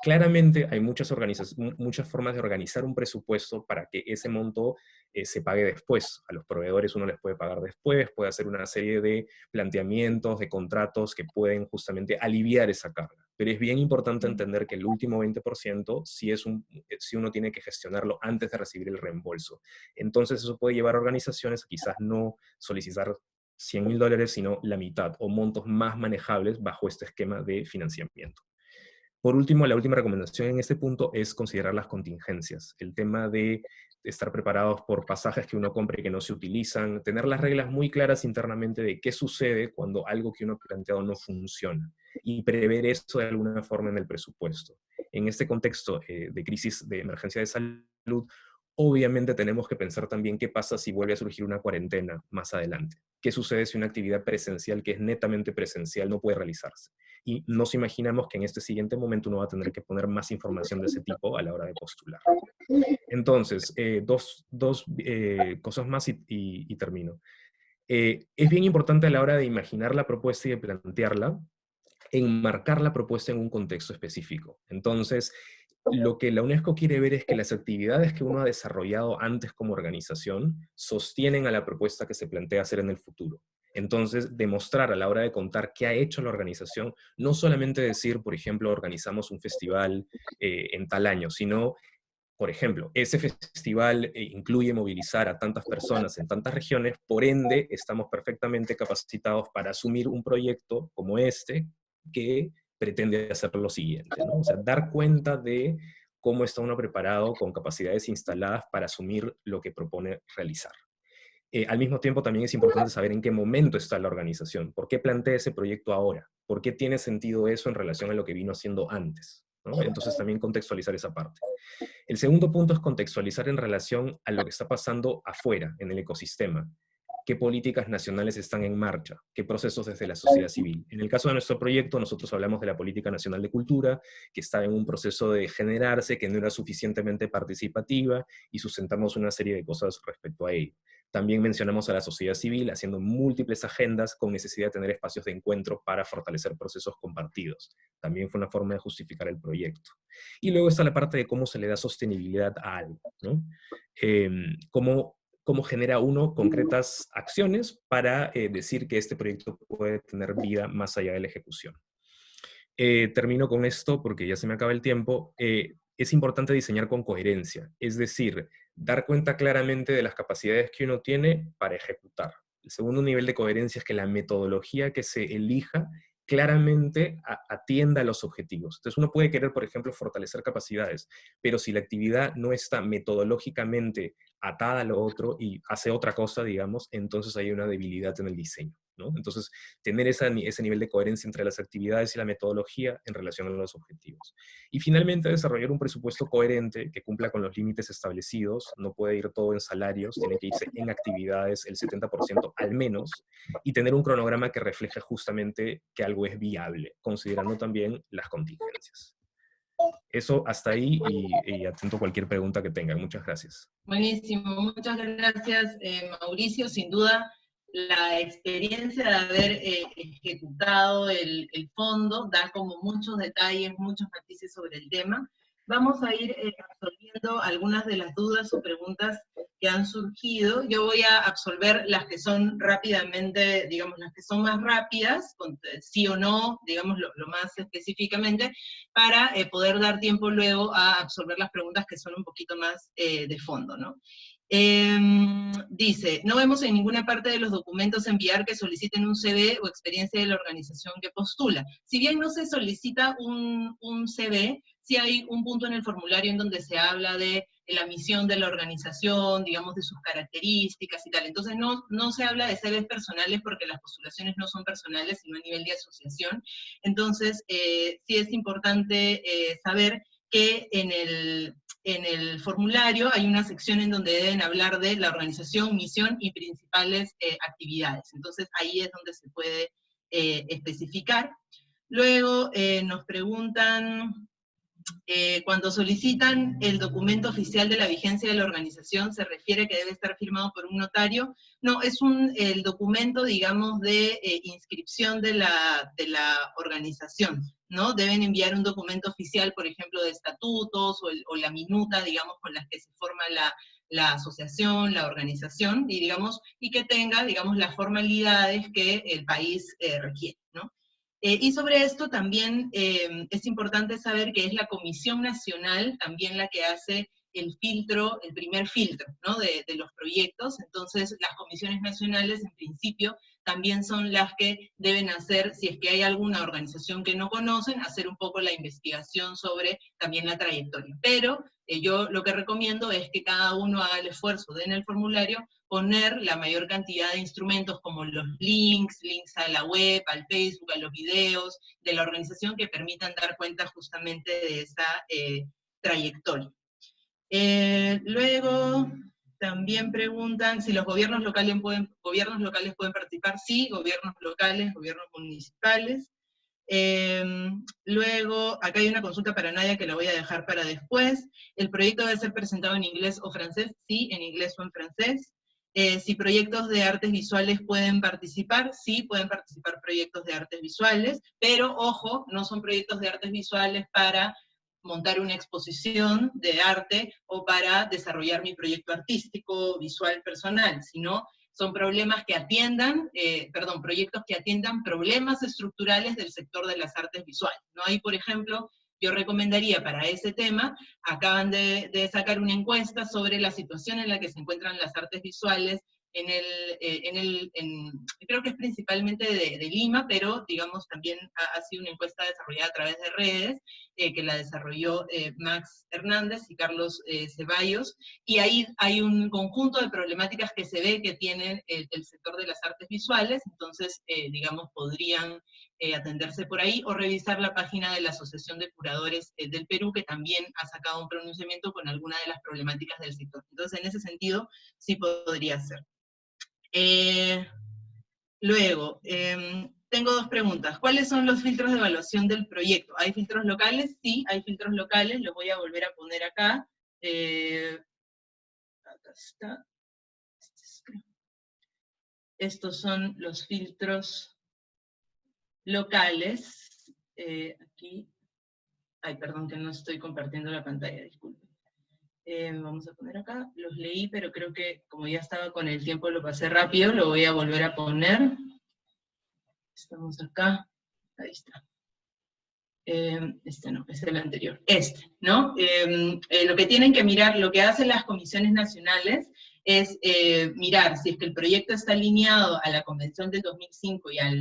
Claramente hay muchas formas de organizar un presupuesto para que ese monto se pague después. A los proveedores uno les puede pagar después, puede hacer una serie de planteamientos, de contratos que pueden justamente aliviar esa carga. Pero es bien importante entender que el último 20% si uno tiene que gestionarlo antes de recibir el reembolso. Entonces eso puede llevar a organizaciones a quizás no solicitar $100.000, sino la mitad o montos más manejables bajo este esquema de financiamiento. Por último, la última recomendación en este punto es considerar las contingencias. El tema de estar preparados por pasajes que uno compre y que no se utilizan, tener las reglas muy claras internamente de qué sucede cuando algo que uno ha planteado no funciona, y prever eso de alguna forma en el presupuesto. En este contexto de crisis de emergencia de salud, obviamente tenemos que pensar también qué pasa si vuelve a surgir una cuarentena más adelante. ¿Qué sucede si una actividad presencial que es netamente presencial no puede realizarse? Y nos imaginamos que en este siguiente momento uno va a tener que poner más información de ese tipo a la hora de postular. Entonces, dos cosas más y termino. Es bien importante a la hora de imaginar la propuesta y de plantearla, enmarcar la propuesta en un contexto específico. Entonces, lo que la UNESCO quiere ver es que las actividades que uno ha desarrollado antes como organización sostienen a la propuesta que se plantea hacer en el futuro. Entonces, demostrar a la hora de contar qué ha hecho la organización, no solamente decir, por ejemplo, organizamos un festival en tal año, sino, por ejemplo, ese festival incluye movilizar a tantas personas en tantas regiones, por ende, estamos perfectamente capacitados para asumir un proyecto como este, que pretende hacer lo siguiente, ¿no? O sea, dar cuenta de cómo está uno preparado con capacidades instaladas para asumir lo que propone realizar. Al mismo tiempo también es importante saber en qué momento está la organización, por qué plantea ese proyecto ahora, por qué tiene sentido eso en relación a lo que vino haciendo antes, ¿no? Entonces también contextualizar esa parte. El segundo punto es contextualizar en relación a lo que está pasando afuera, en el ecosistema. ¿Qué políticas nacionales están en marcha? ¿Qué procesos desde la sociedad civil? En el caso de nuestro proyecto, nosotros hablamos de la Política Nacional de Cultura, que está en un proceso de generarse, que no era suficientemente participativa, y sustentamos una serie de cosas respecto a ello. También mencionamos a la sociedad civil haciendo múltiples agendas con necesidad de tener espacios de encuentro para fortalecer procesos compartidos. También fue una forma de justificar el proyecto. Y luego está la parte de cómo se le da sostenibilidad a algo, ¿no? Cómo genera uno concretas acciones para decir que este proyecto puede tener vida más allá de la ejecución. Termino con esto porque ya se me acaba el tiempo. Es importante diseñar con coherencia, es decir, dar cuenta claramente de las capacidades que uno tiene para ejecutar. El segundo nivel de coherencia es que la metodología que se elija claramente atienda a los objetivos. Entonces uno puede querer, por ejemplo, fortalecer capacidades, pero si la actividad no está metodológicamente atada a lo otro y hace otra cosa, digamos, entonces hay una debilidad en el diseño, ¿no? Entonces, tener ese nivel de coherencia entre las actividades y la metodología en relación a los objetivos. Y finalmente, desarrollar un presupuesto coherente que cumpla con los límites establecidos. No puede ir todo en salarios, tiene que irse en actividades el 70% al menos, y tener un cronograma que refleje justamente que algo es viable, considerando también las contingencias. Eso hasta ahí, y atento a cualquier pregunta que tengan. Muchas gracias. Buenísimo, muchas gracias, Mauricio. Sin duda, la experiencia de haber ejecutado el fondo da como muchos detalles, muchos matices sobre el tema. Vamos a ir absolviendo algunas de las dudas o preguntas que han surgido. Yo voy a absolver las que son rápidamente, digamos, las que son más rápidas, con sí o no, digamos, lo más específicamente, para poder dar tiempo luego a absolver las preguntas que son un poquito más de fondo, ¿no? Dice, no vemos en ninguna parte de los documentos enviar que soliciten un CV o experiencia de la organización que postula. Si bien no se solicita un CV, sí hay un punto en el formulario en donde se habla de la misión de la organización, digamos, de sus características y tal. Entonces no se habla de CVs personales porque las postulaciones no son personales, sino a nivel de asociación. Entonces, sí es importante saber que en el formulario hay una sección en donde deben hablar de la organización, misión y principales actividades. Entonces ahí es donde se puede especificar. Luego nos preguntan, cuando solicitan el documento oficial de la vigencia de la organización, ¿se refiere que debe estar firmado por un notario? No, es el documento, digamos, de inscripción de la organización, ¿no? Deben enviar un documento oficial, por ejemplo, de estatutos, o la minuta, digamos, con las que se forma la asociación, la organización, y que tenga, digamos, las formalidades que el país requiere, ¿no? Y sobre esto también es importante saber que es la Comisión Nacional también la que hace el filtro, el primer filtro, ¿no? de los proyectos. Entonces las comisiones nacionales en principio también son las que deben hacer, si es que hay alguna organización que no conocen, hacer un poco la investigación sobre también la trayectoria. Pero yo lo que recomiendo es que cada uno haga el esfuerzo de en el formulario poner la mayor cantidad de instrumentos como los links a la web, al Facebook, a los videos de la organización que permitan dar cuenta justamente de esa trayectoria. Luego también preguntan si los gobiernos locales pueden participar. Sí, gobiernos locales, gobiernos municipales. Luego, acá hay una consulta para Nadia que la voy a dejar para después. ¿El proyecto debe ser presentado en inglés o francés? Sí, en inglés o en francés. Si proyectos de artes visuales pueden participar, sí, pueden participar proyectos de artes visuales, pero ojo, no son proyectos de artes visuales para montar una exposición de arte o para desarrollar mi proyecto artístico, visual, personal, sino son proyectos que atiendan problemas estructurales del sector de las artes visuales, ¿no? Ahí, por ejemplo, yo recomendaría para ese tema, acaban de sacar una encuesta sobre la situación en la que se encuentran las artes visuales creo que es principalmente de Lima, pero digamos también ha sido una encuesta desarrollada a través de redes, que la desarrolló Max Hernández y Carlos Ceballos, y ahí hay un conjunto de problemáticas que se ve que tienen el sector de las artes visuales, entonces digamos podrían atenderse por ahí, o revisar la página de la Asociación de Curadores del Perú, que también ha sacado un pronunciamiento con algunas de las problemáticas del sector. Entonces, en ese sentido, sí podría ser. Luego, tengo dos preguntas. ¿Cuáles son los filtros de evaluación del proyecto? ¿Hay filtros locales? Sí, hay filtros locales, los voy a volver a poner acá. Acá está. Estos son los filtros locales. Aquí. Ay, perdón que no estoy compartiendo la pantalla, disculpen. Vamos a poner acá, los leí, pero creo que como ya estaba con el tiempo lo pasé rápido, lo voy a volver a poner. Estamos acá, ahí está. Este no, es el anterior. Este, ¿no? Lo que tienen que mirar, lo que hacen las comisiones nacionales es mirar si es que el proyecto está alineado a la Convención del 2005 y a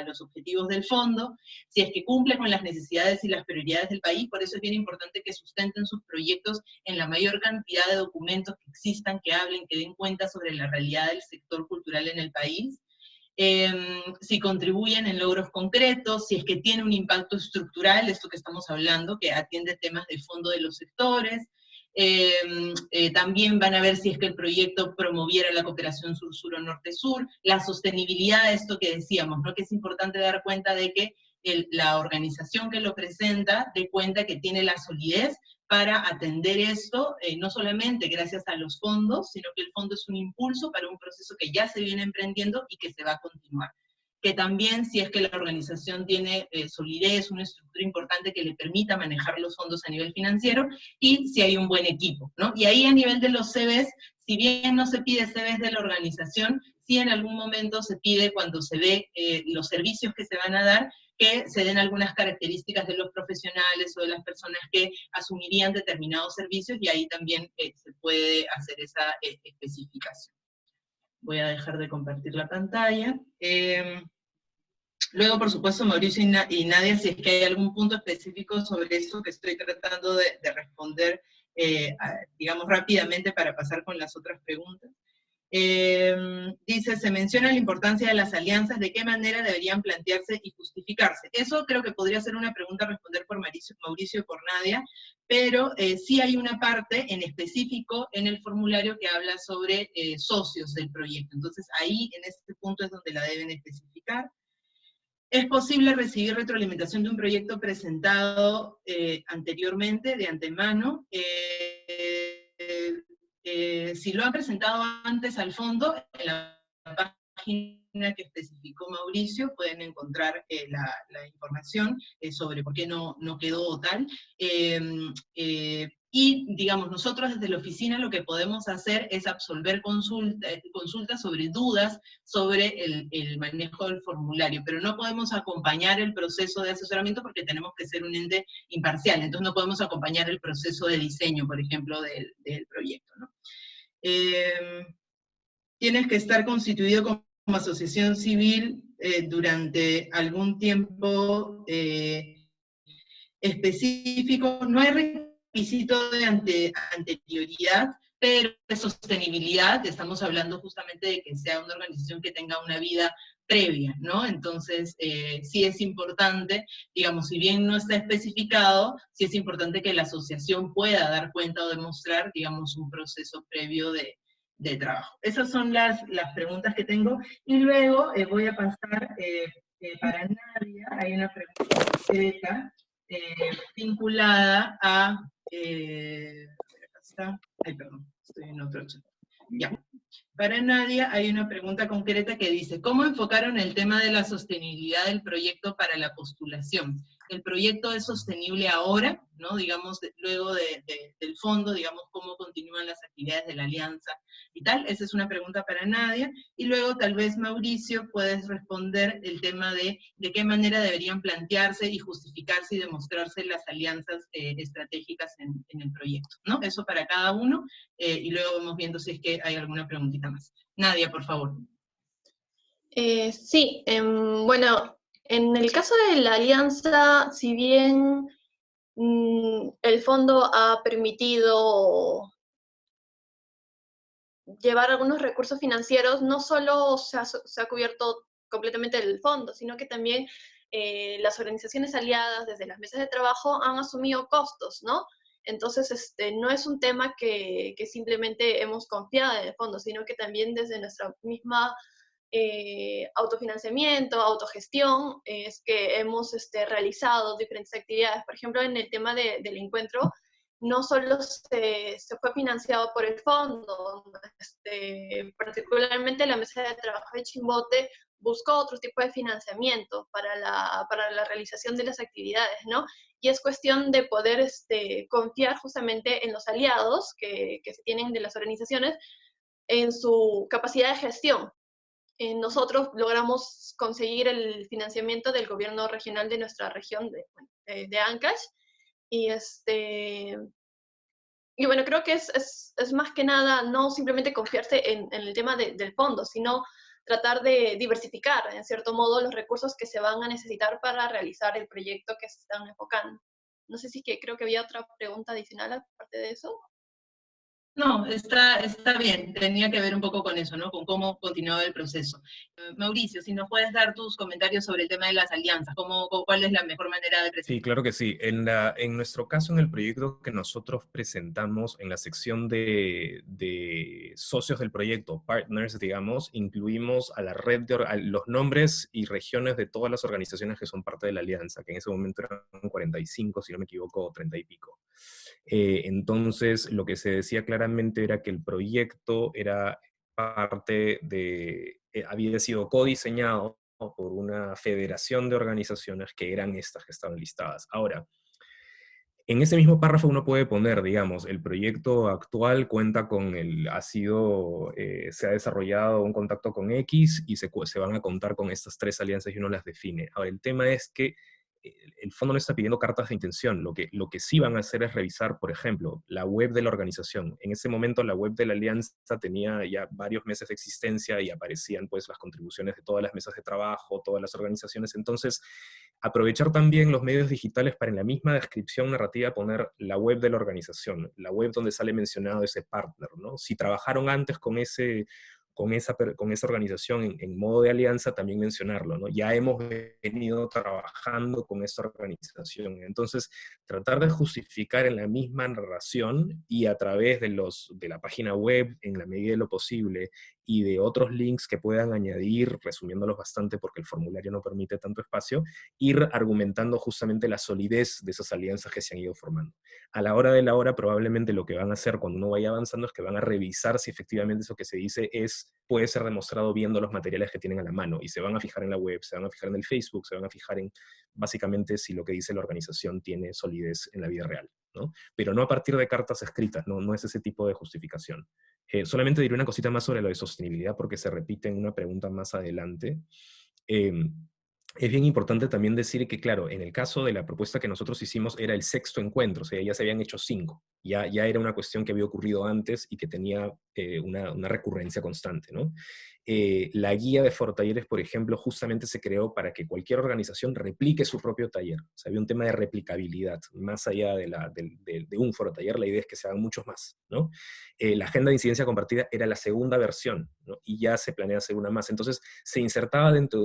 los objetivos del fondo, si es que cumple con las necesidades y las prioridades del país. Por eso es bien importante que sustenten sus proyectos en la mayor cantidad de documentos que existan, que hablen, que den cuenta sobre la realidad del sector cultural en el país. Si contribuyen en logros concretos, si es que tiene un impacto estructural, esto que estamos hablando, que atiende temas de fondo de los sectores. También van a ver si es que el proyecto promoviera la cooperación sur-sur o norte-sur, la sostenibilidad, esto que decíamos, ¿no? Que es importante dar cuenta de que la organización que lo presenta dé cuenta que tiene la solidez para atender esto, no solamente gracias a los fondos, sino que el fondo es un impulso para un proceso que ya se viene emprendiendo y que se va a continuar. Que también, si es que la organización tiene solidez, una estructura importante que le permita manejar los fondos a nivel financiero, y si hay un buen equipo, ¿no? Y ahí a nivel de los CVs, si bien no se pide CVs de la organización, sí en algún momento se pide, cuando se ve los servicios que se van a dar, que se den algunas características de los profesionales o de las personas que asumirían determinados servicios, y ahí también se puede hacer esa especificación. Voy a dejar de compartir la pantalla. Luego, por supuesto, Mauricio y Nadia, si es que hay algún punto específico sobre eso que estoy tratando de responder, digamos, rápidamente para pasar con las otras preguntas. Dice, se menciona la importancia de las alianzas, ¿de qué manera deberían plantearse y justificarse? Eso creo que podría ser una pregunta a responder por Mauricio y por Nadia, pero sí hay una parte en específico en el formulario que habla sobre socios del proyecto. Entonces ahí, en este punto, es donde la deben especificar. ¿Es posible recibir retroalimentación de un proyecto presentado anteriormente, de antemano? Si lo han presentado antes al fondo, en la página que especificó Mauricio, pueden encontrar la información sobre por qué no quedó tal. Y, digamos, nosotros desde la oficina lo que podemos hacer es absolver consultas sobre dudas sobre el manejo del formulario, pero no podemos acompañar el proceso de asesoramiento porque tenemos que ser un ente imparcial, entonces no podemos acompañar el proceso de diseño, por ejemplo, del proyecto, ¿no? Tienes que estar constituido como asociación civil durante algún tiempo específico. No hay requisito de anterioridad, pero de sostenibilidad, estamos hablando justamente de que sea una organización que tenga una vida previa, ¿no? Entonces, sí es importante, digamos, si bien no está especificado, sí es importante que la asociación pueda dar cuenta o demostrar, digamos, un proceso previo de trabajo. Esas son las preguntas que tengo, y luego voy a pasar, para Nadia, hay una pregunta concreta, vinculada a, acá está, ay perdón, estoy en otro chat, ya. Para Nadia hay una pregunta concreta que dice, ¿cómo enfocaron el tema de la sostenibilidad del proyecto para la postulación? ¿El proyecto es sostenible ahora, ¿no? Digamos, luego del el fondo, digamos, cómo continúan las actividades de la alianza y tal. Esa es una pregunta para Nadia. Y luego tal vez Mauricio puedes responder el tema de qué manera deberían plantearse y justificarse y demostrarse las alianzas estratégicas en el proyecto, ¿no? Eso para cada uno, y luego vamos viendo si es que hay alguna preguntita más. Nadia, por favor. Sí, bueno, en el caso de la alianza, si bien el fondo ha permitido llevar algunos recursos financieros, no solo se ha cubierto completamente el fondo, sino que también las organizaciones aliadas desde las mesas de trabajo han asumido costos, ¿no? Entonces, no es un tema que simplemente hemos confiado en el fondo, sino que también desde nuestra misma autofinanciamiento, autogestión, es que hemos realizado diferentes actividades. Por ejemplo, en el tema del encuentro, no solo se fue financiado por el fondo, particularmente la mesa de trabajo de Chimbote buscó otro tipo de financiamiento para la realización de las actividades, ¿no? Y es cuestión de poder confiar justamente en los aliados que se tienen de las organizaciones en su capacidad de gestión. Nosotros logramos conseguir el financiamiento del gobierno regional de nuestra región de Ancash, y y bueno, creo que es más que nada no simplemente confiarse en el tema del fondo, sino tratar de diversificar, en cierto modo, los recursos que se van a necesitar para realizar el proyecto que se están enfocando. No sé si creo que había otra pregunta adicional aparte de eso. No, está bien, tenía que ver un poco con eso, ¿no? Con cómo continuaba el proceso. Mauricio, si nos puedes dar tus comentarios sobre el tema de las alianzas, ¿cuál es la mejor manera de presentar? Sí, claro que sí. En nuestro caso, en el proyecto que nosotros presentamos, en la sección de socios del proyecto, partners, digamos, incluimos a la red a los nombres y regiones de todas las organizaciones que son parte de la alianza, que en ese momento eran 45, si no me equivoco, 30 y pico. Entonces, lo que se decía claramente era que el proyecto era parte de, había sido codiseñado por una federación de organizaciones que eran estas que estaban listadas. Ahora, en ese mismo párrafo uno puede poner, digamos, el proyecto actual cuenta con se ha desarrollado un contacto con X y se van a contar con estas 3 alianzas y uno las define. Ahora, el tema es que el fondo no está pidiendo cartas de intención. Lo que sí van a hacer es revisar, por ejemplo, la web de la organización. En ese momento la web de la alianza tenía ya varios meses de existencia y aparecían pues las contribuciones de todas las mesas de trabajo, todas las organizaciones. Entonces, aprovechar también los medios digitales para en la misma descripción narrativa poner la web de la organización, la web donde sale mencionado ese partner, ¿no? Si trabajaron antes con esa organización en modo de alianza, también mencionarlo, ¿no? Ya hemos venido trabajando con esa organización. Entonces, tratar de justificar en la misma narración y a través de la página web, en la medida de lo posible, y de otros links que puedan añadir, resumiéndolos bastante porque el formulario no permite tanto espacio, ir argumentando justamente la solidez de esas alianzas que se han ido formando. A la hora de la hora, probablemente lo que van a hacer cuando uno vaya avanzando es que van a revisar si efectivamente eso que se dice puede ser demostrado viendo los materiales que tienen a la mano, y se van a fijar en la web, se van a fijar en el Facebook, se van a fijar en básicamente si lo que dice la organización tiene solidez en la vida real, ¿no? Pero no a partir de cartas escritas, no es ese tipo de justificación. Solamente diré una cosita más sobre lo de sostenibilidad porque se repite en una pregunta más adelante. Es bien importante también decir que, claro, en el caso de la propuesta que nosotros hicimos era el 6º encuentro, o sea, ya se habían hecho 5. Ya era una cuestión que había ocurrido antes y que tenía una recurrencia constante, ¿no? La guía de forotalleres, por ejemplo, justamente se creó para que cualquier organización replique su propio taller. O sea, había un tema de replicabilidad. Más allá de un forotaller, la idea es que se hagan muchos más, ¿no? La agenda de incidencia compartida era la 2ª versión, ¿no? Y ya se planea hacer una más. Entonces, se insertaba dentro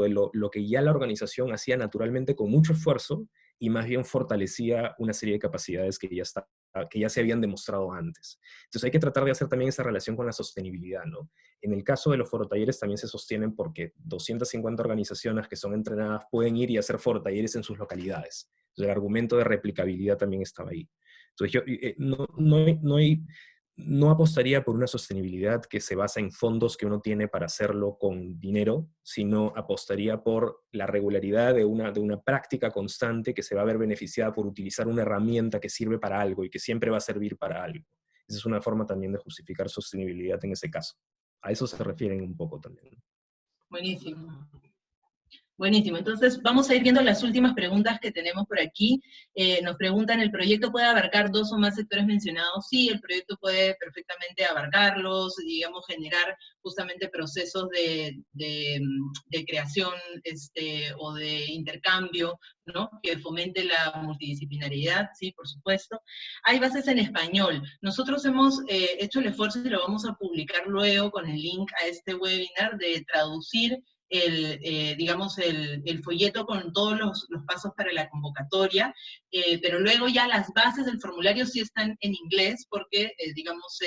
de lo que ya la organización hacía naturalmente con mucho esfuerzo y más bien fortalecía una serie de capacidades que ya se habían demostrado antes. Entonces hay que tratar de hacer también esa relación con la sostenibilidad, ¿no? En el caso de los forotalleres también se sostienen porque 250 organizaciones que son entrenadas pueden ir y hacer forotalleres en sus localidades. Entonces el argumento de replicabilidad también estaba ahí. Entonces no apostaría por una sostenibilidad que se basa en fondos que uno tiene para hacerlo con dinero, sino apostaría por la regularidad de una práctica constante que se va a ver beneficiada por utilizar una herramienta que sirve para algo y que siempre va a servir para algo. Esa es una forma también de justificar sostenibilidad en ese caso. A eso se refieren un poco también. Buenísimo. Buenísimo, entonces vamos a ir viendo las últimas preguntas que tenemos por aquí. Nos preguntan, ¿el proyecto puede abarcar 2 o más sectores mencionados? Sí, el proyecto puede perfectamente abarcarlos, digamos, generar justamente procesos de creación o de intercambio, ¿no? Que fomente la multidisciplinariedad, sí, por supuesto. Hay bases en español. Nosotros hemos hecho el esfuerzo y lo vamos a publicar luego con el link a este webinar de traducir digamos, el folleto con todos los pasos para la convocatoria, pero luego ya las bases del formulario sí están en inglés, porque, digamos,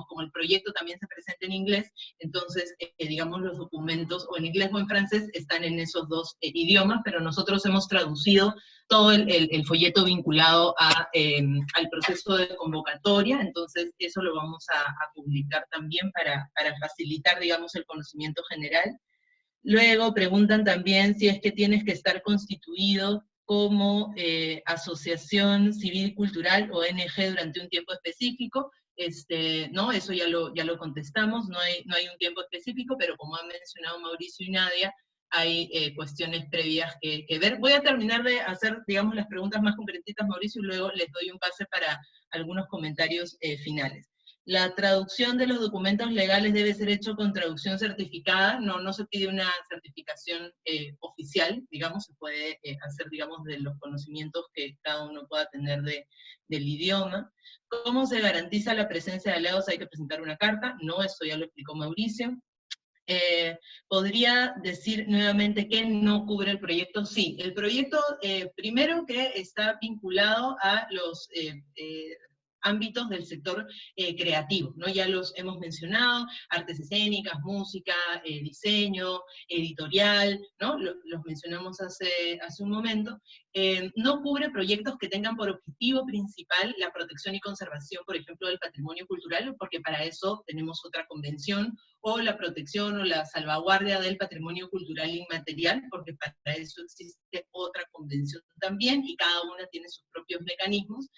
como el proyecto también se presenta en inglés, entonces, digamos, los documentos, o en inglés o en francés, están en esos 2 idiomas, pero nosotros hemos traducido todo el folleto vinculado al proceso de convocatoria, entonces eso lo vamos a publicar también para facilitar, digamos, el conocimiento general. Luego preguntan también si es que tienes que estar constituido como asociación civil cultural o ONG durante un tiempo específico. No, eso ya lo contestamos, no hay un tiempo específico, pero como han mencionado Mauricio y Nadia, hay cuestiones previas que ver. Voy a terminar de hacer, digamos, las preguntas más concretitas, Mauricio, y luego les doy un pase para algunos comentarios finales. La traducción de los documentos legales debe ser hecho con traducción certificada, no se pide una certificación oficial, digamos, se puede hacer, digamos, de los conocimientos que cada uno pueda tener del idioma. ¿Cómo se garantiza la presencia de aliados? Hay que presentar una carta, no, eso ya lo explicó Mauricio. ¿Podría decir nuevamente que no cubre el proyecto? Sí, el proyecto, primero que está vinculado a los ámbitos del sector creativo, ¿no? Ya los hemos mencionado, artes escénicas, música, diseño, editorial, ¿no? Los mencionamos hace un momento. No cubre proyectos que tengan por objetivo principal la protección y conservación, por ejemplo, del patrimonio cultural, porque para eso tenemos otra convención, o la protección o la salvaguardia del patrimonio cultural inmaterial, porque para eso existe otra convención también, y cada una tiene sus propios mecanismos,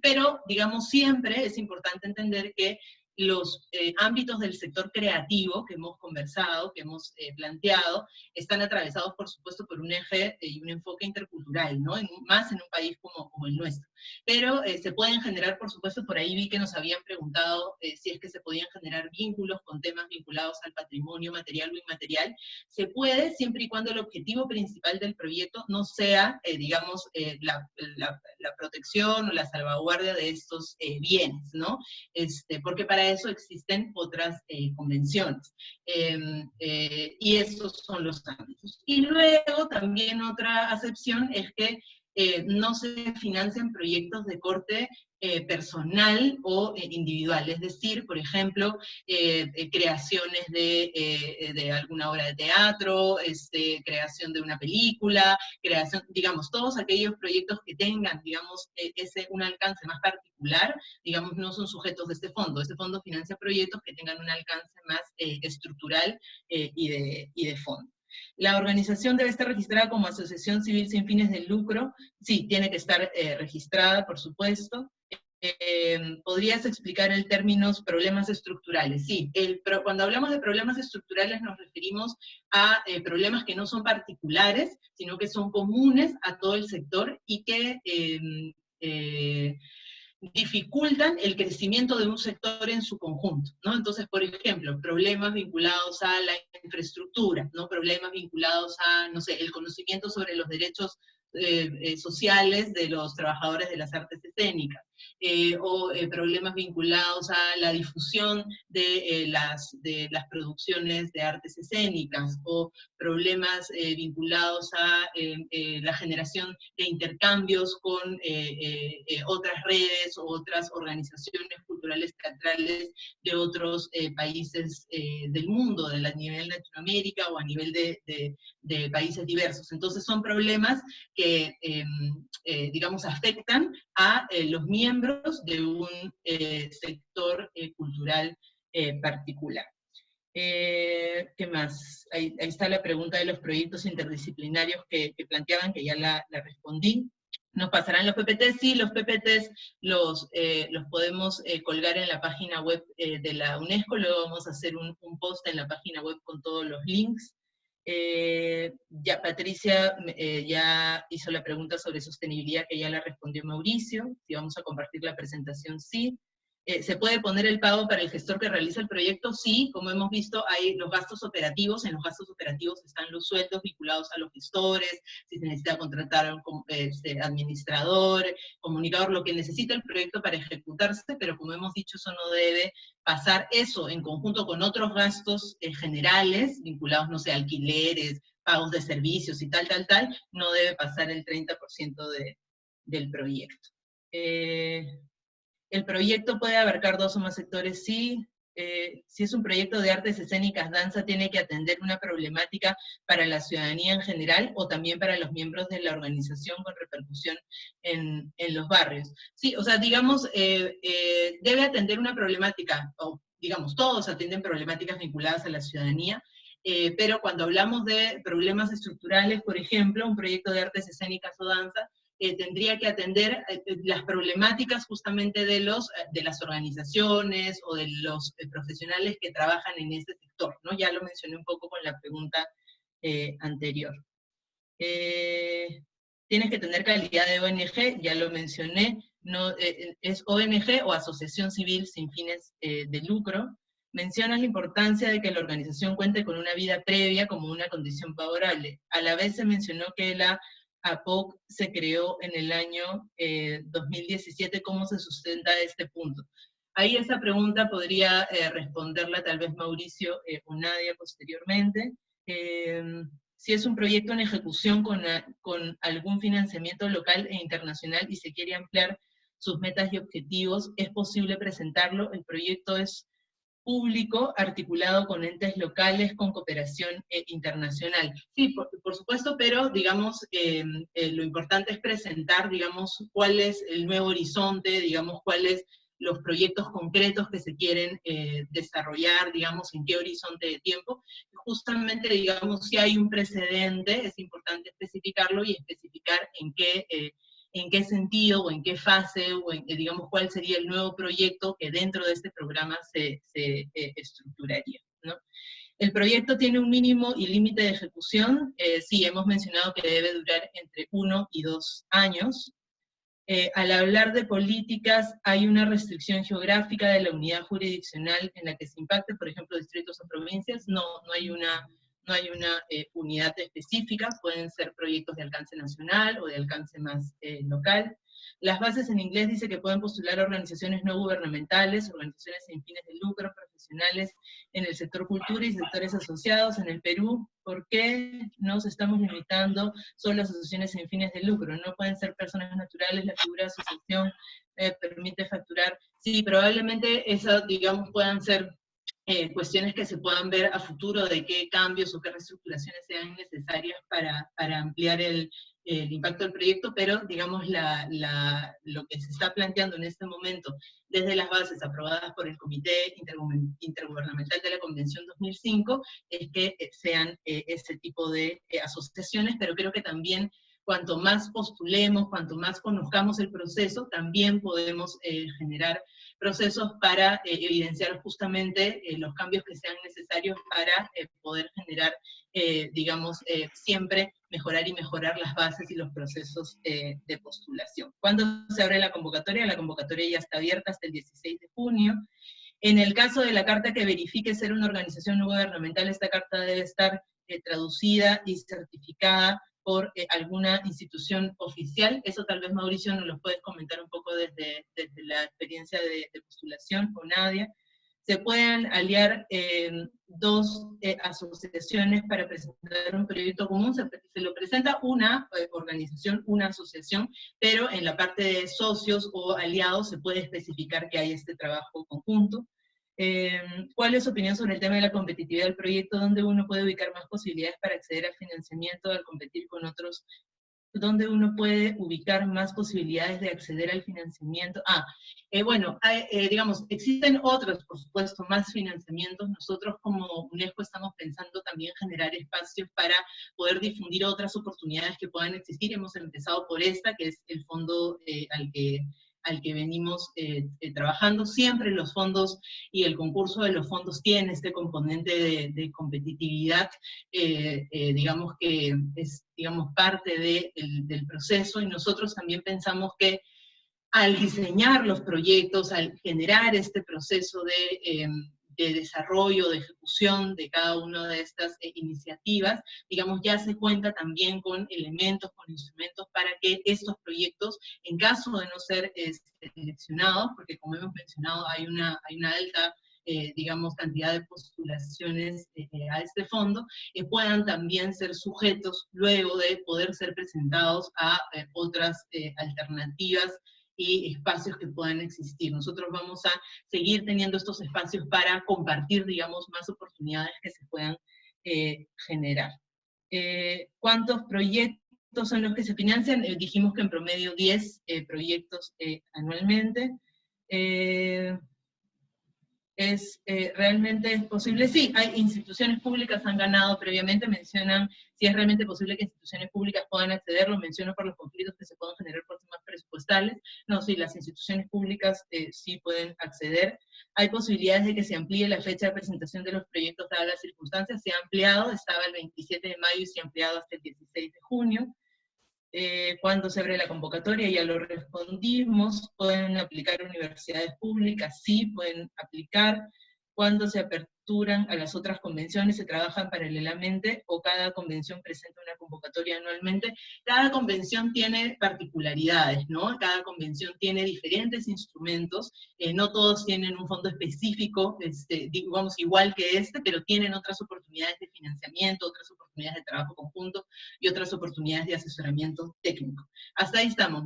pero, digamos, siempre es importante entender que los ámbitos del sector creativo que hemos conversado, que hemos planteado, están atravesados, por supuesto, por un eje y un enfoque intercultural, ¿no? Más en un país como el nuestro. Pero se pueden generar, por supuesto, por ahí vi que nos habían preguntado si es que se podían generar vínculos con temas vinculados al patrimonio material o inmaterial. Se puede, siempre y cuando el objetivo principal del proyecto no sea, digamos, la protección o la salvaguardia de estos bienes, ¿no? Porque para eso existen otras convenciones. Y esos son los ámbitos. Y luego también otra acepción es que no se financian proyectos de corte personal o individual, es decir, por ejemplo, creaciones de alguna obra de teatro, creación de una película, creación, digamos, todos aquellos proyectos que tengan, digamos, un alcance más particular, digamos, no son sujetos de este fondo. Este fondo financia proyectos que tengan un alcance más estructural y de fondo. La organización debe estar registrada como asociación civil sin fines de lucro. Sí, tiene que estar registrada, por supuesto. ¿Podrías explicar el término problemas estructurales? Sí, cuando hablamos de problemas estructurales nos referimos a problemas que no son particulares, sino que son comunes a todo el sector y que dificultan el crecimiento de un sector en su conjunto, ¿no? Entonces, por ejemplo, problemas vinculados a la infraestructura, ¿no? Problemas vinculados a, no sé, el conocimiento sobre los derechos sociales de los trabajadores de las artes escénicas, o problemas vinculados a la difusión de las producciones de artes escénicas, o problemas vinculados a la generación de intercambios con otras redes o otras organizaciones culturales teatrales de otros países del mundo, a nivel de Latinoamérica o a nivel de países diversos. Entonces son problemas que, digamos, afectan a los miembros miembros de un sector cultural particular. ¿Qué más? Ahí está la pregunta de los proyectos interdisciplinarios que planteaban, que ya la respondí. ¿Nos pasarán los PPTs? Sí, los PPTs los podemos colgar en la página web de la UNESCO, luego vamos a hacer un post en la página web con todos los links. Ya Patricia ya hizo la pregunta sobre sostenibilidad, que ya la respondió Mauricio. Si vamos a compartir la presentación, sí. ¿Se puede poner el pago para el gestor que realiza el proyecto? Sí, como hemos visto, hay los gastos operativos. En los gastos operativos están los sueldos vinculados a los gestores, si se necesita contratar a un administrador, comunicador, lo que necesita el proyecto para ejecutarse, pero como hemos dicho, eso no debe pasar, eso en conjunto con otros gastos generales, vinculados, no sé, alquileres, pagos de servicios y tal, no debe pasar el 30% del proyecto. ¿El proyecto puede abarcar 2 o más sectores? Sí. Si es un proyecto de artes escénicas, danza, tiene que atender una problemática para la ciudadanía en general, o también para los miembros de la organización con repercusión en los barrios. Sí, o sea, digamos, debe atender una problemática, o digamos, todos atienden problemáticas vinculadas a la ciudadanía, pero cuando hablamos de problemas estructurales, por ejemplo, un proyecto de artes escénicas o danza, tendría que atender las problemáticas justamente de las organizaciones o de los profesionales que trabajan en ese sector, ¿no? Ya lo mencioné un poco con la pregunta anterior. Tienes que tener calidad de ONG, ya lo mencioné, no, es ONG o asociación civil sin fines de lucro. Mencionas la importancia de que la organización cuente con una vida previa como una condición favorable. A la vez se mencionó que la APOC se creó en el año 2017. ¿Cómo se sustenta este punto? Ahí esa pregunta podría responderla tal vez Mauricio o Nadia posteriormente. Si es un proyecto en ejecución con algún financiamiento local e internacional y se quiere ampliar sus metas y objetivos, ¿es posible presentarlo? El proyecto es público, articulado con entes locales, con cooperación internacional. Sí, por supuesto, pero digamos, lo importante es presentar, digamos, cuál es el nuevo horizonte, digamos, cuáles los proyectos concretos que se quieren desarrollar, digamos, en qué horizonte de tiempo. Justamente, digamos, si hay un precedente, es importante especificarlo y especificar en qué sentido o en qué fase, o digamos, cuál sería el nuevo proyecto que dentro de este programa se estructuraría, ¿no? El proyecto tiene un mínimo y límite de ejecución. Sí, hemos mencionado que debe durar entre 1 y 2 años. Al hablar de políticas, hay una restricción geográfica de la unidad jurisdiccional en la que se impacte, por ejemplo, distritos o provincias. No hay una unidad específica, pueden ser proyectos de alcance nacional o de alcance más local. Las bases en inglés dice que pueden postular organizaciones no gubernamentales, organizaciones sin fines de lucro, profesionales en el sector cultura y sectores asociados. En el Perú, ¿por qué nos estamos limitando solo a asociaciones sin fines de lucro? No pueden ser personas naturales, la figura de asociación permite facturar. Sí, probablemente esas, digamos, puedan ser cuestiones que se puedan ver a futuro de qué cambios o qué reestructuraciones sean necesarias para ampliar el impacto del proyecto, pero digamos lo que se está planteando en este momento desde las bases aprobadas por el Comité Intergubernamental de la Convención 2005 es que sean ese tipo de asociaciones, pero creo que también cuanto más postulemos, cuanto más conozcamos el proceso, también podemos generar procesos para evidenciar justamente los cambios que sean necesarios para poder generar, digamos, siempre mejorar y mejorar las bases y los procesos de postulación. ¿Cuándo se abre la convocatoria? La convocatoria ya está abierta hasta el 16 de junio. En el caso de la carta que verifique ser una organización no gubernamental, esta carta debe estar traducida y certificada por alguna institución oficial. Eso tal vez Mauricio nos lo puedes comentar un poco desde la experiencia de postulación con Nadia. Se pueden aliar 2 asociaciones para presentar un proyecto común. Se lo presenta una organización, una asociación, pero en la parte de socios o aliados se puede especificar que hay este trabajo conjunto. ¿Cuál es su opinión sobre el tema de la competitividad del proyecto? ¿Dónde uno puede ubicar más posibilidades para acceder al financiamiento al competir con otros donde uno puede ubicar más posibilidades de acceder al financiamiento. Digamos, existen otros, por supuesto, más financiamientos. Nosotros como UNESCO estamos pensando también generar espacios para poder difundir otras oportunidades que puedan existir. Hemos empezado por esta, que es el fondo al que venimos trabajando. Siempre los fondos y el concurso de los fondos tiene este componente de competitividad, digamos que es parte del proceso, y nosotros también pensamos que al diseñar los proyectos, al generar este proceso de desarrollo, de ejecución de cada una de estas iniciativas, digamos, ya se cuenta también con elementos, con instrumentos para que estos proyectos, en caso de no ser seleccionados, porque como hemos mencionado, hay una alta digamos, cantidad de postulaciones a este fondo, puedan también ser sujetos luego de poder ser presentados a otras alternativas y espacios que puedan existir. Nosotros vamos a seguir teniendo estos espacios para compartir, digamos, más oportunidades que se puedan generar. ¿Cuántos proyectos son los que se financian? Dijimos que en promedio 10 proyectos anualmente. ¿Realmente es posible? Sí, hay instituciones públicas han ganado previamente, mencionan si es realmente posible que instituciones públicas puedan acceder, lo menciono por los conflictos que se pueden generar por temas presupuestales. No, sí, las instituciones públicas sí pueden acceder. Hay posibilidades de que se amplíe la fecha de presentación de los proyectos dadas las circunstancias. Se ha ampliado, estaba el 27 de mayo y se ha ampliado hasta el 16 de junio. Cuando se abre la convocatoria, ya lo respondimos. ¿Pueden aplicar universidades públicas? Sí, pueden aplicar. Cuando se aperturan a las otras convenciones, se trabajan paralelamente, o cada convención presenta una convocatoria anualmente. Cada convención tiene particularidades, ¿no? Cada convención tiene diferentes instrumentos, no todos tienen un fondo específico, digamos, igual que este, pero tienen otras oportunidades de financiamiento, otras oportunidades de trabajo conjunto, y otras oportunidades de asesoramiento técnico. Hasta ahí estamos.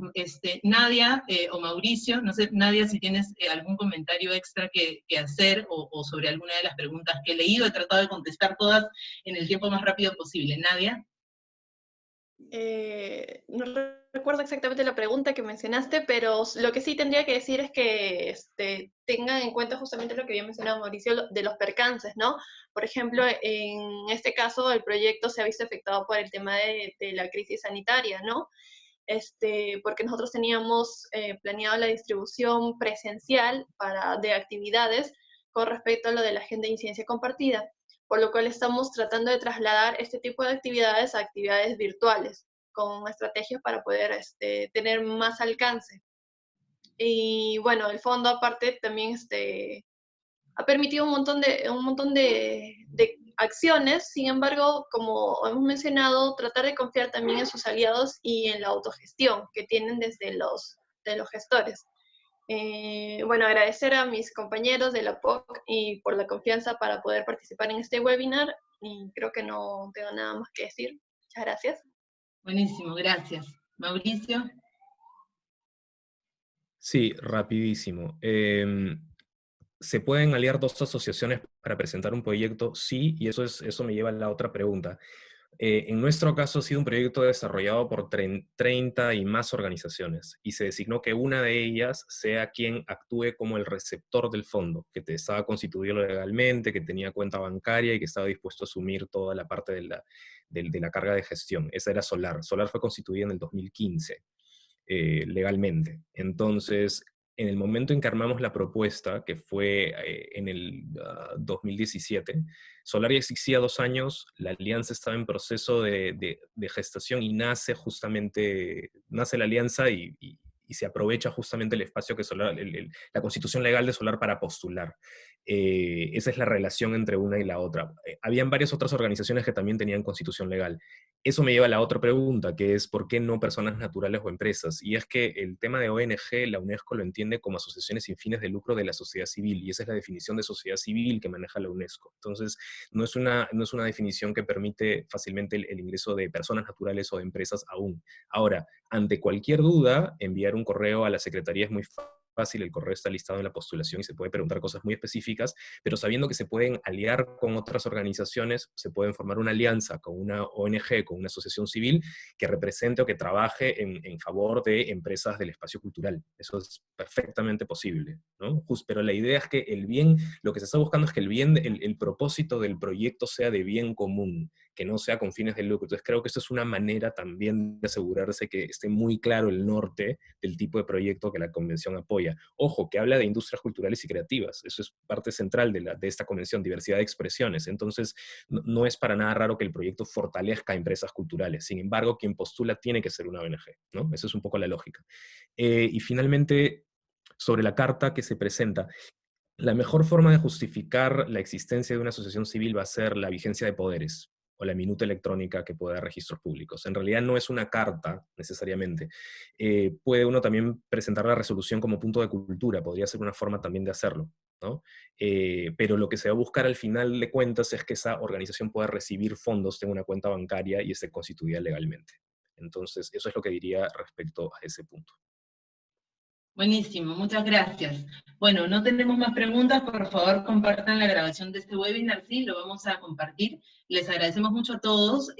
Nadia o Mauricio, no sé, Nadia, si tienes algún comentario extra que hacer, o sobre alguna de las preguntas que he leído. He tratado de contestar todas en el tiempo más rápido posible. Nadia. No recuerdo exactamente la pregunta que mencionaste, pero lo que sí tendría que decir es que tengan en cuenta justamente lo que había mencionado Mauricio, de los percances, ¿no? Por ejemplo, en este caso el proyecto se ha visto afectado por el tema de la crisis sanitaria, ¿no? Porque nosotros teníamos planeado la distribución presencial de actividades con respecto a lo de la agenda de incidencia compartida, por lo cual estamos tratando de trasladar este tipo de actividades a actividades virtuales, con estrategias para poder tener más alcance. Y bueno, el fondo aparte también ha permitido un montón de acciones. Sin embargo, como hemos mencionado, tratar de confiar también en sus aliados y en la autogestión que tienen desde los gestores. Bueno, agradecer a mis compañeros de la POC y por la confianza para poder participar en este webinar, y creo que no tengo nada más que decir. Muchas gracias. Buenísimo, gracias. Mauricio. Sí, rapidísimo. ¿Se pueden aliar dos asociaciones para presentar un proyecto? Sí, y eso me lleva a la otra pregunta. En nuestro caso ha sido un proyecto desarrollado por 30 y más organizaciones, y se designó que una de ellas sea quien actúe como el receptor del fondo, que estaba constituido legalmente, que tenía cuenta bancaria y que estaba dispuesto a asumir toda la parte de la carga de gestión. Esa era Solar. Solar fue constituida en el 2015. Legalmente. Entonces, en el momento en que armamos la propuesta, que fue en el 2017, Solar ya existía 2 años, la alianza estaba en proceso de gestación, y nace la alianza y se aprovecha justamente el espacio que Solar, la constitución legal de Solar para postular. Esa es la relación entre una y la otra. Habían varias otras organizaciones que también tenían constitución legal. Eso me lleva a la otra pregunta, que es ¿por qué no personas naturales o empresas? Y es que el tema de ONG, la UNESCO lo entiende como asociaciones sin fines de lucro de la sociedad civil, y esa es la definición de sociedad civil que maneja la UNESCO. Entonces, no es una definición que permite fácilmente el ingreso de personas naturales o de empresas aún. Ahora, ante cualquier duda, enviar un correo a la Secretaría es muy fácil, el correo está listado en la postulación y se puede preguntar cosas muy específicas, pero sabiendo que se pueden aliar con otras organizaciones, se pueden formar una alianza con una ONG, con una asociación civil, que represente o que trabaje en favor de empresas del espacio cultural. Eso es perfectamente posible, ¿no? Pero la idea es que el bien, lo que se está buscando es que el bien, el propósito del proyecto sea de bien común, que no sea con fines de lucro. Entonces creo que esto es una manera también de asegurarse que esté muy claro el norte del tipo de proyecto que la convención apoya. Ojo, que habla de industrias culturales y creativas. Eso es parte central de esta convención, diversidad de expresiones. Entonces no es para nada raro que el proyecto fortalezca a empresas culturales. Sin embargo, quien postula tiene que ser una ONG, ¿no? Esa es un poco la lógica. Y finalmente, sobre la carta que se presenta, la mejor forma de justificar la existencia de una asociación civil va a ser la vigencia de poderes o la minuta electrónica que pueda dar registros públicos. En realidad no es una carta, necesariamente. Puede uno también presentar la resolución como punto de cultura, podría ser una forma también de hacerlo, ¿no? Pero lo que se va a buscar al final de cuentas es que esa organización pueda recibir fondos, tenga una cuenta bancaria y esté constituida legalmente. Entonces, eso es lo que diría respecto a ese punto. Buenísimo, muchas gracias. Bueno, no tenemos más preguntas, por favor compartan la grabación de este webinar, sí, lo vamos a compartir. Les agradecemos mucho a todos.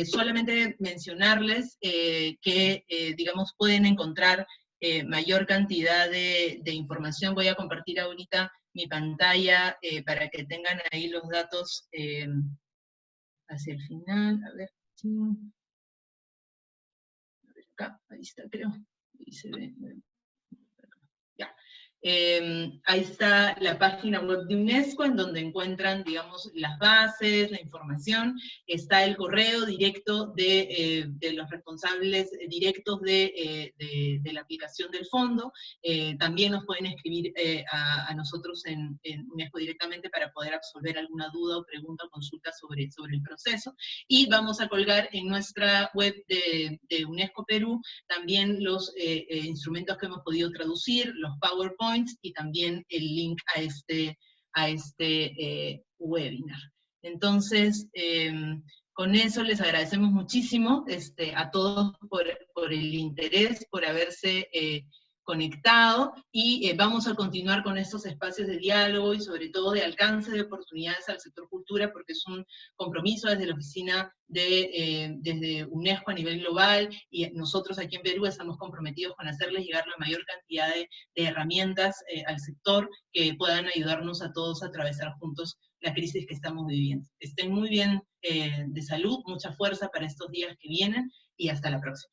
Solamente mencionarles que, digamos, pueden encontrar mayor cantidad de información. Voy a compartir ahorita mi pantalla para que tengan ahí los datos hacia el final. A ver, acá, ahí está, creo. Ahí se ve. Ya. Ahí está la página web de UNESCO, en donde encuentran, digamos, las bases, la información. Está el correo directo de los responsables directos de la aplicación del fondo. También nos pueden escribir a nosotros en UNESCO directamente para poder absolver alguna duda o pregunta o consulta sobre el proceso. Y vamos a colgar en nuestra web de UNESCO Perú también los instrumentos que hemos podido traducir, los PowerPoints, y también el link a este webinar. Entonces, con eso les agradecemos muchísimo a todos por el interés, por haberse conectado, y vamos a continuar con estos espacios de diálogo y sobre todo de alcance de oportunidades al sector cultura, porque es un compromiso desde la oficina desde UNESCO a nivel global, y nosotros aquí en Perú estamos comprometidos con hacerles llegar la mayor cantidad de herramientas al sector que puedan ayudarnos a todos a atravesar juntos la crisis que estamos viviendo. Estén muy bien de salud, mucha fuerza para estos días que vienen, y hasta la próxima.